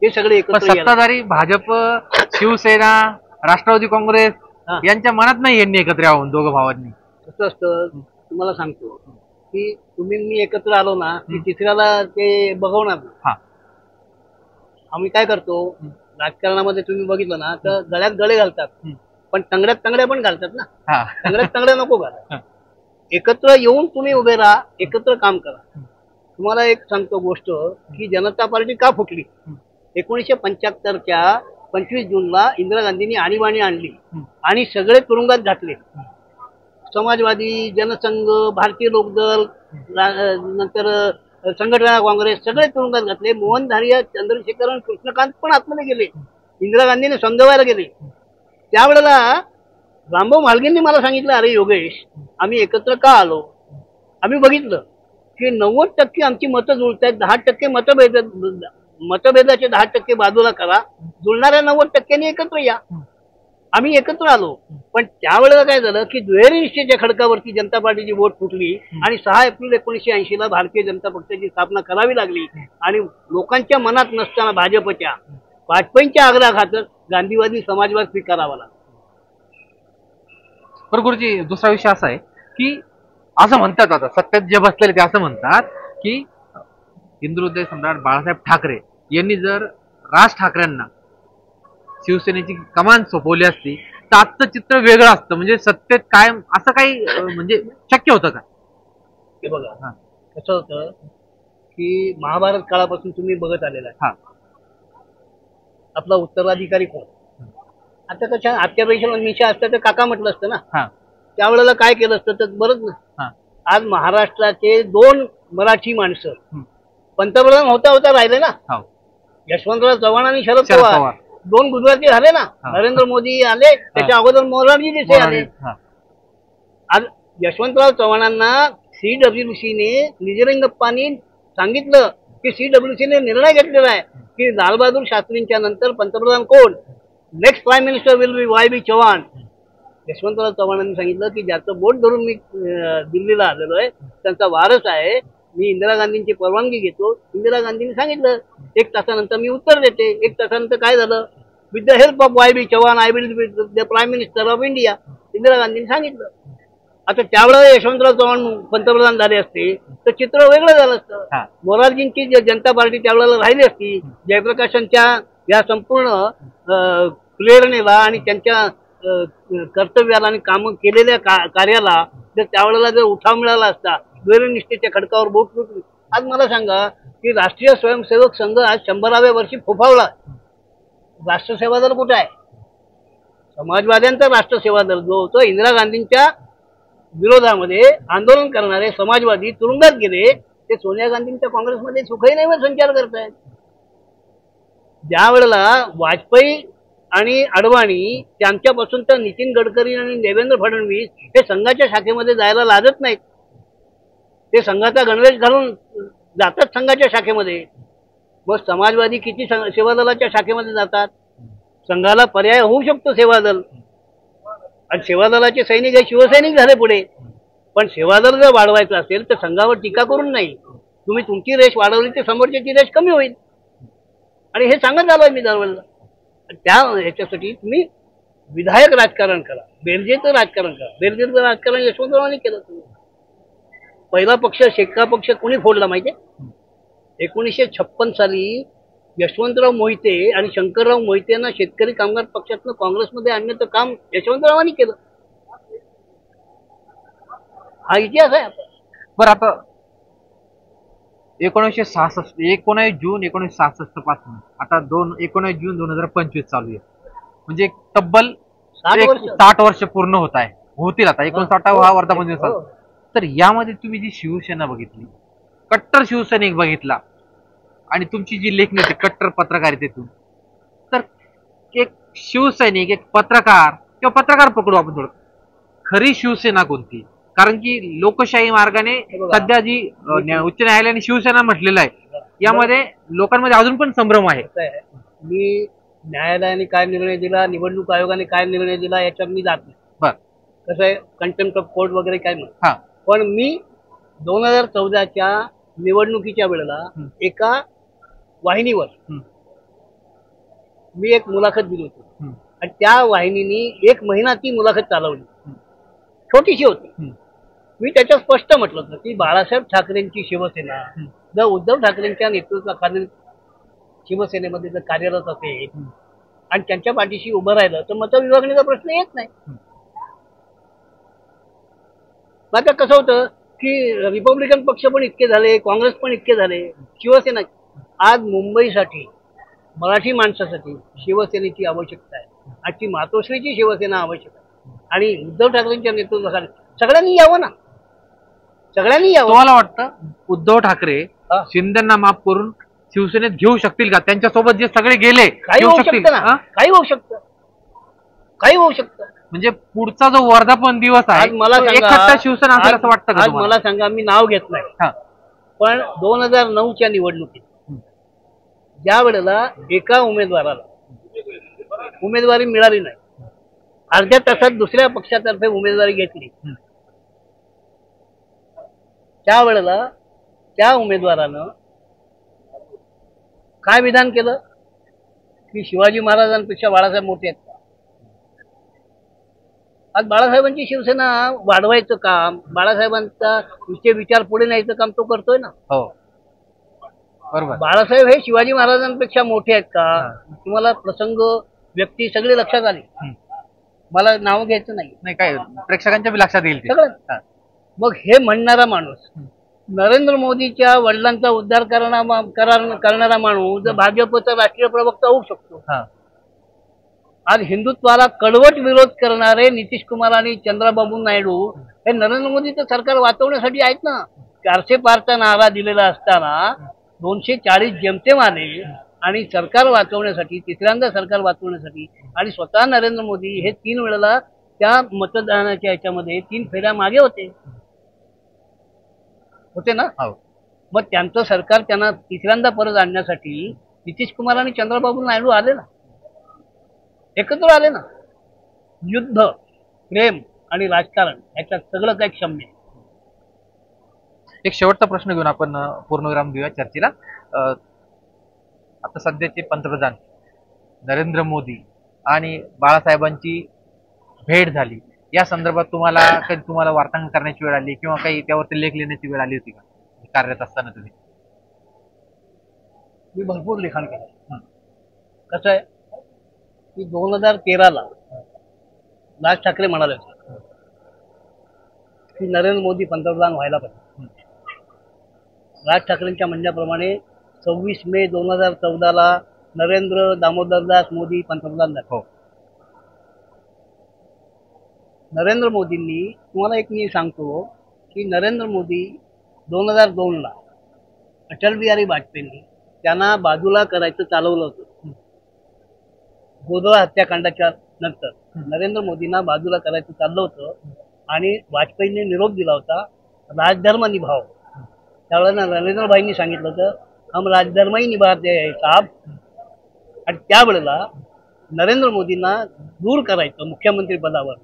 Speaker 1: हे सगळे एकत्र.
Speaker 2: सत्ताधारी भाजप, शिवसेना, राष्ट्रवादी काँग्रेस यांच्या मनात नाही यांनी एकत्र यावं दोघं भावांनी.
Speaker 1: कसं असतं तुम्हाला सांगतो की तुम्ही मी एकत्र आलो ना की तिसऱ्याला ते बघवणार. आम्ही काय करतो राजकारणामध्ये तुम्ही बघितलं ना तर गळ्यात गळे घालतात पण तंगड्यात तंगड्या पण घालतात ना. तंगड्यात तंगड्या नको घाला. एकत्र येऊन तुम्ही उभे राहा, एकत्र काम करा. तुम्हाला एक सांगतो गोष्ट की जनता पार्टी का फुटली. 1975च्या 25 जूनला इंदिरा गांधींनी आणीबाणी आणली आणि सगळे तुरुंगात घातले. समाजवादी, जनसंघ, भारतीय लोकदल, नंतर संघटना काँग्रेस सगळे तुरुंगात घातले. मोहन धारिया, चंद्रशेखर आणि कृष्णकांत पण आतमध्ये गेले. इंदिरा गांधीने समजवायला गेले. त्यावेळेला रामभाऊ म्हाळगेंनी मला सांगितलं, अरे योगेश, आम्ही एकत्र का आलो? आम्ही बघितलं की 90% आमची मतं जुळत आहेत, 10% मतभेदाचे 10% बाजूला करा, जुळणाऱ्या 90%नी एकत्र या. आम्ही एकत्र आलो. पण त्यावेळेला काय झालं की दुहेरी निष्ठेच्या खडकावरती जनता पार्टीची वोट फुटली आणि 6 एप्रिल 1980 ला भारतीय जनता पक्षाची स्थापना करावी लागली. आणि लोकांच्या मनात नसताना भाजपच्या वाजपेयींच्या आग्रहाखातर गांधीवादी समाजवाद स्वीकारावा लागला.
Speaker 2: बरं गुरुजी, दुसरा विषय असा आहे की असं म्हणतात, आता सत्तेत जे बसलेले ते असं म्हणतात की हिंदुहृदय सम्राट बाळासाहेब ठाकरे यांनी जर राज ठाकरेंना शिवसेनेची कमान सोपवली असती तर आजचं चित्र वेगळं असतं. म्हणजे सत्तेत कायम असं काही म्हणजे शक्य होतं का?
Speaker 1: हे बघा कसं होतं की महाभारत काळापासून तुम्ही बघत आलेला आहे. आपला उत्तराधिकारी कोण? आता कशा आत्यापेक्षा मिशा असतं तर काका म्हटलं असतं ना. त्यावेळेला काय केलं असतं तर बरंच ना. आज महाराष्ट्राचे 2 मराठी माणसं पंतप्रधान होता होता राहिले ना. यशवंतराव चव्हाण आणि शरद पवार 2 गुजराती झाले ना. नरेंद्र मोदी आले, त्याच्या अगोदर मोरारजी देसाई आले. आज यशवंतराव चव्हाणांना CWCने निजरंगप्पांनी सांगितलं की CWCने निर्णय घेतलेला आहे की लालबहादूर शास्त्रींच्या नंतर पंतप्रधान कोण, next prime minister will be YB Chavan. Yashwantrao चव्हाणांनी सांगितलं की ज्याचं बोट धरून मी दिल्लीला आलेलो आहे त्यांचा वारस आहे, मी इंदिरा गांधींची परवानगी घेतो. इंदिरा गांधींनी सांगितलं 1 तासानंतर मी उत्तर देते. 1 तासानंतर काय झालं, with the help of YB Chavan I will be the prime minister of India. Indira गांधींनी सांगितलं. आता त्यावेळेला यशवंतराव चव्हाण पंतप्रधान झाले असते तर चित्र वेगळं झालं असतं. मोरारजींची जनता पार्टी त्यावेळेला राहिली असती. जयप्रकाशांच्या या संपूर्ण प्रेरणेला आणि त्यांच्या कर्तव्याला आणि काम केलेल्या कार्याला जर त्यावेळेला जर उठाव मिळाला असता, द्वैरनिष्ठेच्या खडकावर बोट फुटली. आज मला सांगा की राष्ट्रीय स्वयंसेवक संघ आज 100व्या वर्षी फोफावला. राष्ट्रसेवा दल कुठे आहे? समाजवाद्यांचा राष्ट्रसेवा दल जो होतो, इंदिरा गांधींच्या विरोधामध्ये आंदोलन करणारे समाजवादी तुरुंगात गेले, ते सोनिया गांधींच्या काँग्रेसमध्ये सुखही नाही संचार करतायत. ज्या वेळेला वाजपेयी आणि अडवाणी त्यांच्यापासून तर नितीन गडकरी आणि देवेंद्र फडणवीस हे संघाच्या शाखेमध्ये जायला लाजत नाहीत. ते संघाचा गणवेश घालून जातात संघाच्या शाखेमध्ये. मग समाजवादी किती सेवादलाच्या शाखेमध्ये जातात? संघाला पर्याय होऊ शकतो सेवादल, आणि सेवादलाचे सैनिक हे शिवसैनिक झाले पुढे. पण सेवादल जर वाढवायचं असेल तर संघावर टीका करून नाही, तुम्ही तुमची रेष वाढवली तर समोरच्याची रेष कमी होईल. आणि हे सांगत आलोय मी दरवेळेला. त्या ह्याच्यासाठी तुम्ही विधायक राजकारण करा, बेरजेचं राजकारण करा. बेरजेचं राजकारण यशवंतरावांनी केलं. तुम्ही पहिला पक्ष शेका पक्ष कोणी फोडला माहितीये? 1956 साली यशवंतराव मोहिते आणि शंकरराव मोहितेंना शेतकरी कामगार पक्षातनं काँग्रेसमध्ये आणण्याचं काम यशवंतरावांनी केलं. हा इतिहास आहे.
Speaker 2: बरं, आता 19 जून 1966 पासून आता 19 जून 2025 चालू आहे. म्हणजे तब्बल 60 वर्ष पूर्ण होतील आता. 59वा वर्धापन दिवस. तर यामध्ये तुम्ही जी शिवसेना बघितली, कट्टर शिवसैनिक बघितला, आणि तुमची जी लेखणी होती कट्टर पत्रकारितेतून, तर एक शिवसैनिक, एक पत्रकार किंवा पत्रकार पकडू आपण थोडं, खरी शिवसेना कोणती? कारण की लोकशाही मार्गाने सध्या जी उच्च न्यायालयाने शिवसेना म्हटलेलं आहे, यामध्ये लोकांमध्ये अजून पण संभ्रम आहे.
Speaker 1: मी न्यायालयाने काय निर्णय दिला, निवडणूक आयोगाने काय निर्णय दिला याच्यात मी जात नाही. कसं आहे, कंटेम्प्ट ऑफ कोर्ट वगैरे काय म्हणत. पण मी 2014च्या निवडणुकीच्या वेळेला एका वाहिनीवर मी एक मुलाखत दिली होती, आणि त्या वाहिनीने 1 महिना ती मुलाखत चालवली. छोटीशी होती. मी त्याच्यात स्पष्ट म्हटलं होतं की बाळासाहेब ठाकरेंची शिवसेना जर उद्धव ठाकरेंच्या नेतृत्वाखाली शिवसेनेमध्ये जर कार्यरत असेल आणि त्यांच्या पाठीशी उभं राहिलं तर मतविभागणीचा प्रश्न येत नाही. आता कसं होतं की रिपब्लिकन पक्ष पण इतके झाले, काँग्रेस पण इतके झाले, शिवसेना. आज मुंबईसाठी, मराठी माणसासाठी शिवसेनेची आवश्यकता आहे. आजची मातोश्रीची शिवसेना आवश्यक आहे. आणि उद्धव ठाकरेंच्या नेतृत्वाखाली सगळ्यांनी यावं ना, सगळ्यांनी यावं.
Speaker 2: तुम्हाला वाटतं उद्धव ठाकरे
Speaker 1: हा.
Speaker 2: शिंदेना माफ करून शिवसेनेत घेऊ शकतील का? त्यांच्यासोबत जे सगळे गेले
Speaker 1: काही
Speaker 2: घेऊ
Speaker 1: होऊ
Speaker 2: शकतील
Speaker 1: शकतं ना,
Speaker 2: हा?
Speaker 1: काही होऊ शकतं, काही होऊ शकतं.
Speaker 2: म्हणजे पुढचा जो वर्धापन दिवस आहे
Speaker 1: आज मला
Speaker 2: तो
Speaker 1: सांगा,
Speaker 2: एकखट्टा शिवसेना असेल
Speaker 1: आज-
Speaker 2: असं वाटतं का
Speaker 1: आज
Speaker 2: तुम्हाला?
Speaker 1: मला सांगा, मी नाव घेत नाही,
Speaker 2: हा.
Speaker 1: पण 2009च्या निवडणुकीत ज्या वेळेला एका उमेदवाराला उमेदवारी मिळाली नाही, अर्ध्या तासात दुसऱ्या पक्षातर्फे उमेदवारी घेतली, त्यावेळेला त्या उमेदवारानं काय विधान केलं की शिवाजी महाराजांपेक्षा बाळासाहेब मोठे आहेत. आज बाळासाहेबांची शिवसेना वाढवायचं काम, बाळासाहेबांचा विचार पुढे न्यायचं काम तो करतोय ना.
Speaker 2: हो बरोबर.
Speaker 1: बाळासाहेब हे शिवाजी महाराजांपेक्षा मोठे आहेत का? तुम्हाला प्रसंग, व्यक्ती सगळे लक्षात आले. मला नाव घ्यायचं नाही,
Speaker 2: नाही काय प्रेक्षकांच्या बी लक्षात येईल ते.
Speaker 1: सगळं.
Speaker 2: हा.
Speaker 1: मग हे म्हणणारा माणूस, नरेंद्र मोदीच्या वडिलांचा उद्धार करणारा माणूस जर भाजपचा राष्ट्रीय प्रवक्ता होऊ शकतो,
Speaker 2: हा.
Speaker 1: आज हिंदुत्वाला कडवट विरोध करणारे नितीश कुमार आणि चंद्रबाबू नायडू हे नरेंद्र मोदीचं सरकार वाचवण्यासाठी आहेत ना. 400 पारचा नारा दिलेला असताना 240 जेमतेम आले आणि सरकार वाचवण्यासाठी, तिसऱ्यांदा सरकार वाचवण्यासाठी, आणि स्वतः नरेंद्र मोदी हे 3 वेळेला त्या मतदानाच्या याच्यामध्ये 3 फेऱ्या मागे होते ना.
Speaker 2: हो.
Speaker 1: मग त्यांचं सरकार त्यांना तिसऱ्यांदा परत आणण्यासाठी नितीश कुमार आणि चंद्रबाबू नायडू आले ना, एकत्र आले ना. युद्ध, प्रेम आणि राजकारण याच्यात सगळं काही क्षम्य.
Speaker 2: एक शेवटचा प्रश्न घेऊन आपण पूर्णविराम देऊया चर्चेला. आता सध्याचे पंतप्रधान नरेंद्र मोदी आणि बाळासाहेबांची भेट झाली, या संदर्भात तुम्हाला वार्तांकन करण्याची वेळ आली किंवा काही त्यावरती लेख लिहिण्याची वेळ आली होती का कार्यरत असताना तुम्ही?
Speaker 1: मी भरपूर लिखाण केलं. कसं आहे की 2013ला राज ठाकरे म्हणाले होते की नरेंद्र मोदी पंतप्रधान व्हायला पाहिजे. राज ठाकरेंच्या म्हणण्याप्रमाणे 26 मे 2014ला नरेंद्र दामोदरदास मोदी पंतप्रधान झाले.
Speaker 2: हो.
Speaker 1: नरेंद्र मोदींनी, तुम्हाला एक मी सांगतो की नरेंद्र मोदी 2002ला अटल बिहारी वाजपेयींनी त्यांना बाजूला करायचं चालवलं होतं. गोधरा हत्याकांडाच्या नंतर नरेंद्र मोदींना बाजूला करायचं चाललं होतं आणि वाजपेयींनी निरोप दिला होता, राजधर्म निभाव. त्यावेळेला नरेंद्रभाईंनी सांगितलं होतं, हम राजधर्म ही निभाते है साहब. आणि त्यावेळेला नरेंद्र मोदींना दूर करायचं मुख्यमंत्री पदावर.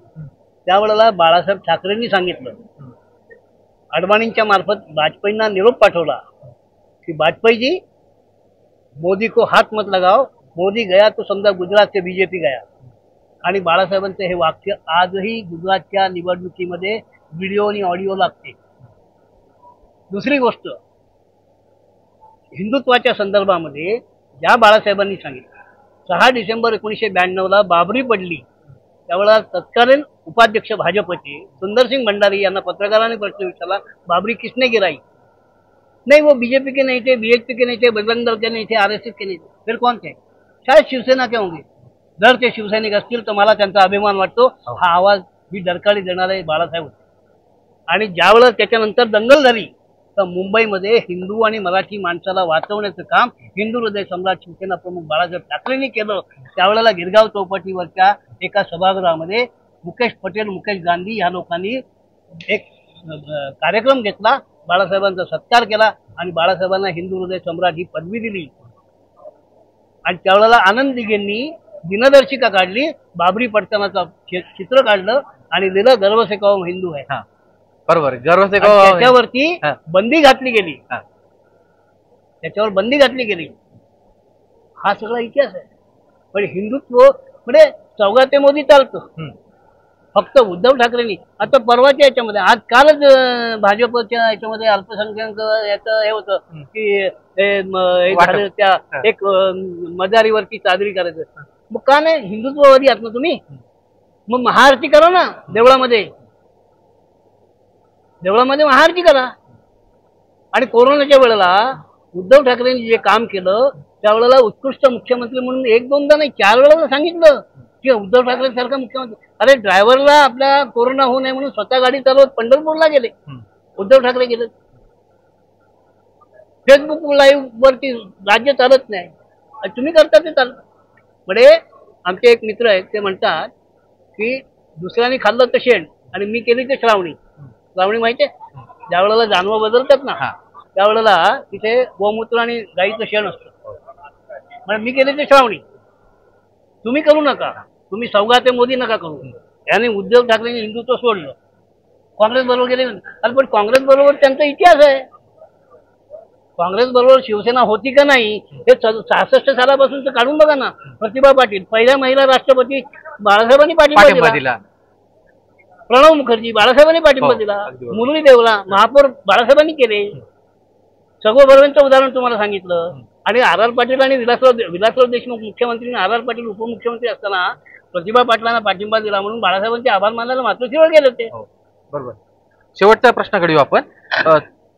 Speaker 1: त्यावेळेला बाळासाहेब ठाकरेंनी सांगितलं, अडवाणींच्या मार्फत वाजपेयींना निरोप पाठवला की वाजपेयीजी, मोदी को हात मत लगाओ, मोदी गया तो समजा गुजरात से बीजेपी गया. आणि बाळासाहेबांचं हे वाक्य आजही गुजरातच्या निवडणुकीमध्ये व्हिडिओ आणि ऑडिओ लागते. दुसरी गोष्ट, हिंदुत्वाच्या संदर्भामध्ये ज्या बाळासाहेबांनी सांगितलं, 6 डिसेंबर 1992ला बाबरी पडली, त्यावेळेला तत्कालीन उपाध्यक्ष भाजपचे सुंदरसिंग भंडारी यांना पत्रकारांनी प्रश्न विचारला, बाबरी किसने गिराई? नहीं, वो बीजेपी के नहीं थे, बीएचपी के नहीं थे, बजरंग दल के नहीं थे, आरएसएस के नहीं थे. फिर कौन थे? शायद शिवसेना के होंगे. जर ते शिवसैनिक असतील तर मला त्यांचा अभिमान वाटतो. हा आवाज ही डरकाळी देणारे बाळासाहेब होते. आणि ज्यावेळेला त्याच्यानंतर दंगल झाली तर मुंबईमध्ये हिंदू आणि मराठी माणसाला वाचवण्याचं काम हिंदू हृदय सम्राट शिवसेना प्रमुख बाळासाहेब ठाकरेंनी केलं. त्यावेळेला गिरगाव चौपाटीवरच्या एका सभागृहामध्ये मुकेश पटेल, मुकेश गांधी या लोकांनी एक कार्यक्रम घेतला, बाळासाहेबांचा सत्कार केला आणि बाळासाहेबांना हिंदू हृदय सम्राट ही पदवी दिली. आणि त्यावेळेला आनंद दिघेंनी दिनदर्शिका काढली, बाबरी पडतानाचं चित्र काढलं आणि लिहिलं, गर्व से कहो हिंदू है.
Speaker 2: बरोबर, गर्व से
Speaker 1: कहो. त्याच्यावरती बंदी घातली गेली, त्याच्यावर बंदी घातली गेली. हा सगळा इतिहास आहे. पण हिंदुत्व म्हणजे चौघाते मोदी चालतं, फक्त उद्धव ठाकरेंनी. आता परवाच्या याच्यामध्ये, आज कालच भाजपच्या याच्यामध्ये अल्पसंख्याक याचं हे होतं की झालं, त्या एक मजारीवरती चादरी करायचं. मग का नाही? हिंदुत्ववादी आहात ना तुम्ही, मग महाआरती करा ना देवळामध्ये महाआरती करा. आणि कोरोनाच्या वेळेला उद्धव ठाकरेंनी जे काम केलं त्यावेळेला उत्कृष्ट मुख्यमंत्री म्हणून 1-2दा नाही 4 वेळेला सांगितलं की उद्धव ठाकरे सारखा मुख्यमंत्री. अरे ड्रायव्हरला आपल्या कोरोना होऊ नये म्हणून स्वतः गाडी चालवत पंढरपूरला गेले, उद्धव ठाकरे गेले. फेसबुक लाईव्ह वरती राज्य चालत नाही आणि तुम्ही करता ते चालत. म्हणजे आमचे एक मित्र आहेत ते म्हणतात की दुसऱ्याने खाल्लं तर शेण आणि मी केली ते श्रावणी. श्रावणी माहितीये, ज्या वेळेला जानवर बदलतात ना त्यावेळेला तिथे गोमूत्र आणि गाईचं शेण असतं. म्हणजे मी केली ते श्रावणी, तुम्ही करू नका. तुम्ही सौगाते मोदी नका करू. यांनी उद्धव ठाकरेंनी हिंदुत्व सोडलं, काँग्रेस बरोबर गेले. अरे पण काँग्रेस बरोबर त्यांचा इतिहास आहे. काँग्रेस बरोबर शिवसेना होती का नाही हे 66 सालापासून काढून बघा ना. प्रतिभा पाटील पहिल्या महिला राष्ट्रपती बाळासाहेबांनी पाठिंबा दिला. प्रणव मुखर्जी बाळासाहेबांनी पाठिंबा दिला. मुरली देवला महापौर बाळासाहेबांनी केले. सगळं बरोबरचं उदाहरण तुम्हाला सांगितलं. आणि आर पाटील आणि विलासराव देशमुख मुख्यमंत्री, आर पाटील उपमुख्यमंत्री असताना प्रतिभा पाटलांना पाठिंबा दिला म्हणून बाळासाहेबांचे आभार मानायला मातोश्रीवर गेले होते.
Speaker 2: बरोबर. शेवटच्या प्रश्नाकडे येऊ आपण.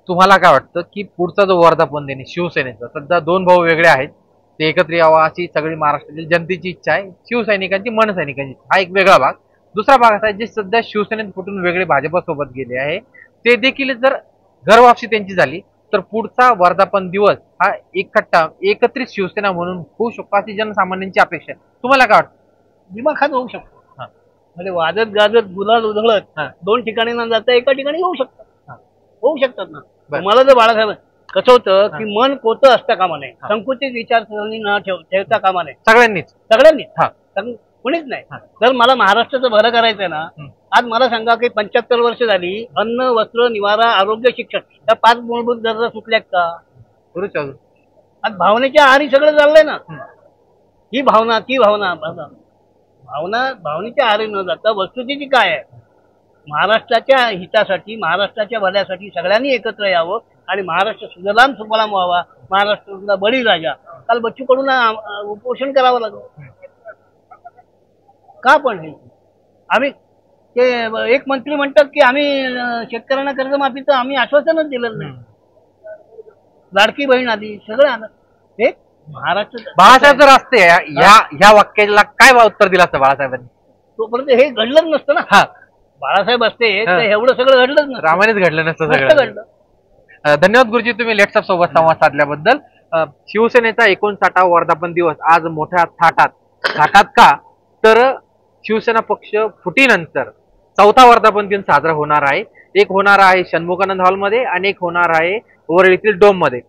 Speaker 2: तुम्हाला काय वाटतं की पुढचा जो वर्धापन दिन शिवसेनेचा, सध्या दोन भाऊ वेगळे आहेत, ते एकत्र यावा अशी सगळी महाराष्ट्रातील जनतेची इच्छा आहे, शिवसैनिकांची मनसैनिकांची. हा एक वेगळा भाग. दुसरा भाग असा आहे जे सध्या शिवसेनेत फुटून वेगळे भाजपसोबत गेले आहे, ते देखील जर घरवापसी त्यांची झाली तर पुढचा वर्धापन दिवस हा एकत्रित शिवसेना म्हणून होऊ शकतो अशी जनसामान्यांची अपेक्षा आहे. तुम्हाला काय वाटतं?
Speaker 1: दिमाखात होऊ शकतो. म्हणजे वाजत गाजत गुलाल उधळत दोन ठिकाणी न जाता एका ठिकाणी होऊ शकतात ना. मला जर बाळासाहेब कसं होतं की मन कोतं असता कामा नये, संकुचित विचारसरणी न ठेवता कामा नये. सगळ्यांनीच कुणीच नाही. जर मला महाराष्ट्राचं भरं करायचंय ना, आज मला सांगा की 75 वर्ष झाली अन्न वस्त्र निवारा आरोग्य शिक्षण या 5 मूलभूत गरजा सुटल्यात का? आज भावनेच्या आहारी सगळं चाललंय ना. ही भावना ती भावना भावनेच्या आहारी न जाता वस्तुस्थिती काय आहे, महाराष्ट्राच्या हितासाठी महाराष्ट्राच्या भल्यासाठी सगळ्यांनी एकत्र यावं आणि महाराष्ट्र सुजलाम सुफलाम व्हावा. महाराष्ट्राचा बळीराजा काल बच्चू कडूंना उपोषण करावं लागलं का? पण हे आम्ही ते एक मंत्री म्हणतात की आम्ही शेतकऱ्यांना कर्जमाफीचं आम्ही आश्वासनच दिलं नाही. लाडकी बहीण आली सगळं आलं. हे महाराष्ट्र
Speaker 2: बाळासाहेब जर असते ह्या वाक्याला काय उत्तर दिलं असतं बाळासाहेबांनी?
Speaker 1: तोपर्यंत हे घडलंच नसतं ना. बाळासाहेब असते तर एवढं सगळं घडलंच नसतं.
Speaker 2: रामानेच घडलं नसतं सगळं घडलं. धन्यवाद गुरुजी, तुम्ही लेट्सअप सोबत संवाद साधल्याबद्दल. शिवसेनेचा 59वा वर्धापन दिवस आज मोठ्या थाटात का तर शिवसेना पक्ष फुटीनंतर 4था वर्धापन दिन साजरा होणार आहे. एक होणार आहे षण्मुखानंद हॉलमध्ये आणि एक होणार आहे वरळीतील डोम मध्ये.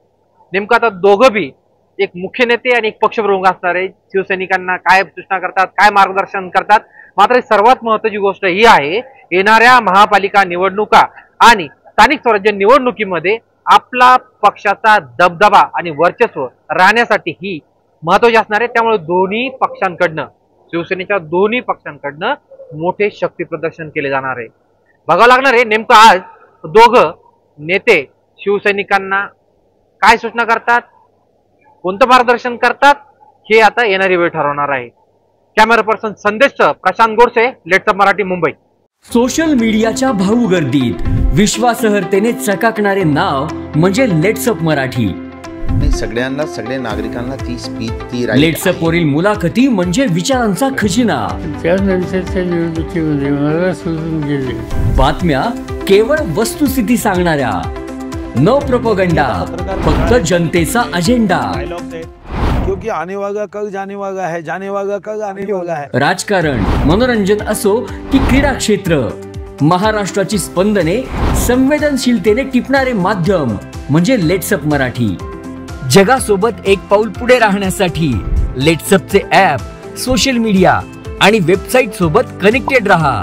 Speaker 2: नेमकं आता दोघं बी एक मुख्य नेते आणि एक पक्षप्रमुख असणार आहे. शिवसैनिकांना काय सूचना करतात, काय मार्गदर्शन करतात. मात्र सर्वात महत्वाची गोष्ट ही आहे, येणाऱ्या महापालिका निवडणुका आणि स्थानिक स्वराज्य निवडणुकीमध्ये आपला पक्षाचा दबदबा आणि वर्चस्व राहण्यासाठी ही महत्वाची असणार आहे. त्यामुळे दोन्ही पक्षांकडनं, शिवसेनेच्या दोन्ही पक्षांकडनं मोठे शक्ती प्रदर्शन केले जाणार आहे. बघावं लागणार आहे नेमकं आज दोघं नेते शिवसैनिकांना काय सूचना करतात, कोणतं मार्गदर्शन करतात, हे आता येणारी वेळ ठरवणार आहे. कॅमेरा पर्सन संदेश प्रशांत गोडसे, लेट्सअप मराठी, मुंबई.
Speaker 3: सोशल मीडियाच्या भाऊ गर्दीत विश्वासार्हतेने चकाकणारे नाव म्हणजे लेट्सअप मराठी.
Speaker 4: सगळ्यांना, सगळ्या नागरिकांना ती स्पीच, ती
Speaker 3: लेट्सअप वरील मुलाखती म्हणजे विचारांचा खजिना.
Speaker 5: त्यानंतरच्या निवडणुकीमध्ये मला सोडून गेले.
Speaker 3: बातम्या केवळ वस्तुस्थिती सांगणाऱ्या, न प्रोपगंडा, फक्त जनतेचा अजेंडा.
Speaker 6: क्योंकि आने वाला कल जाने वाला है, जाने वाला कल आने वाला है.
Speaker 3: राजकारण, मनोरंजन असो की क्रीडा क्षेत्र, महाराष्ट्राची स्पंदने संवेदनशीलतेने टिपणारे माध्यम म्हणजे लेट्सअप मराठी. जगासोबत एक पाऊल पुढे राहण्यासाठी लेट्सअपचे ॲप, सोशल मीडिया आणि वेबसाईट सोबत कनेक्टेड रहा.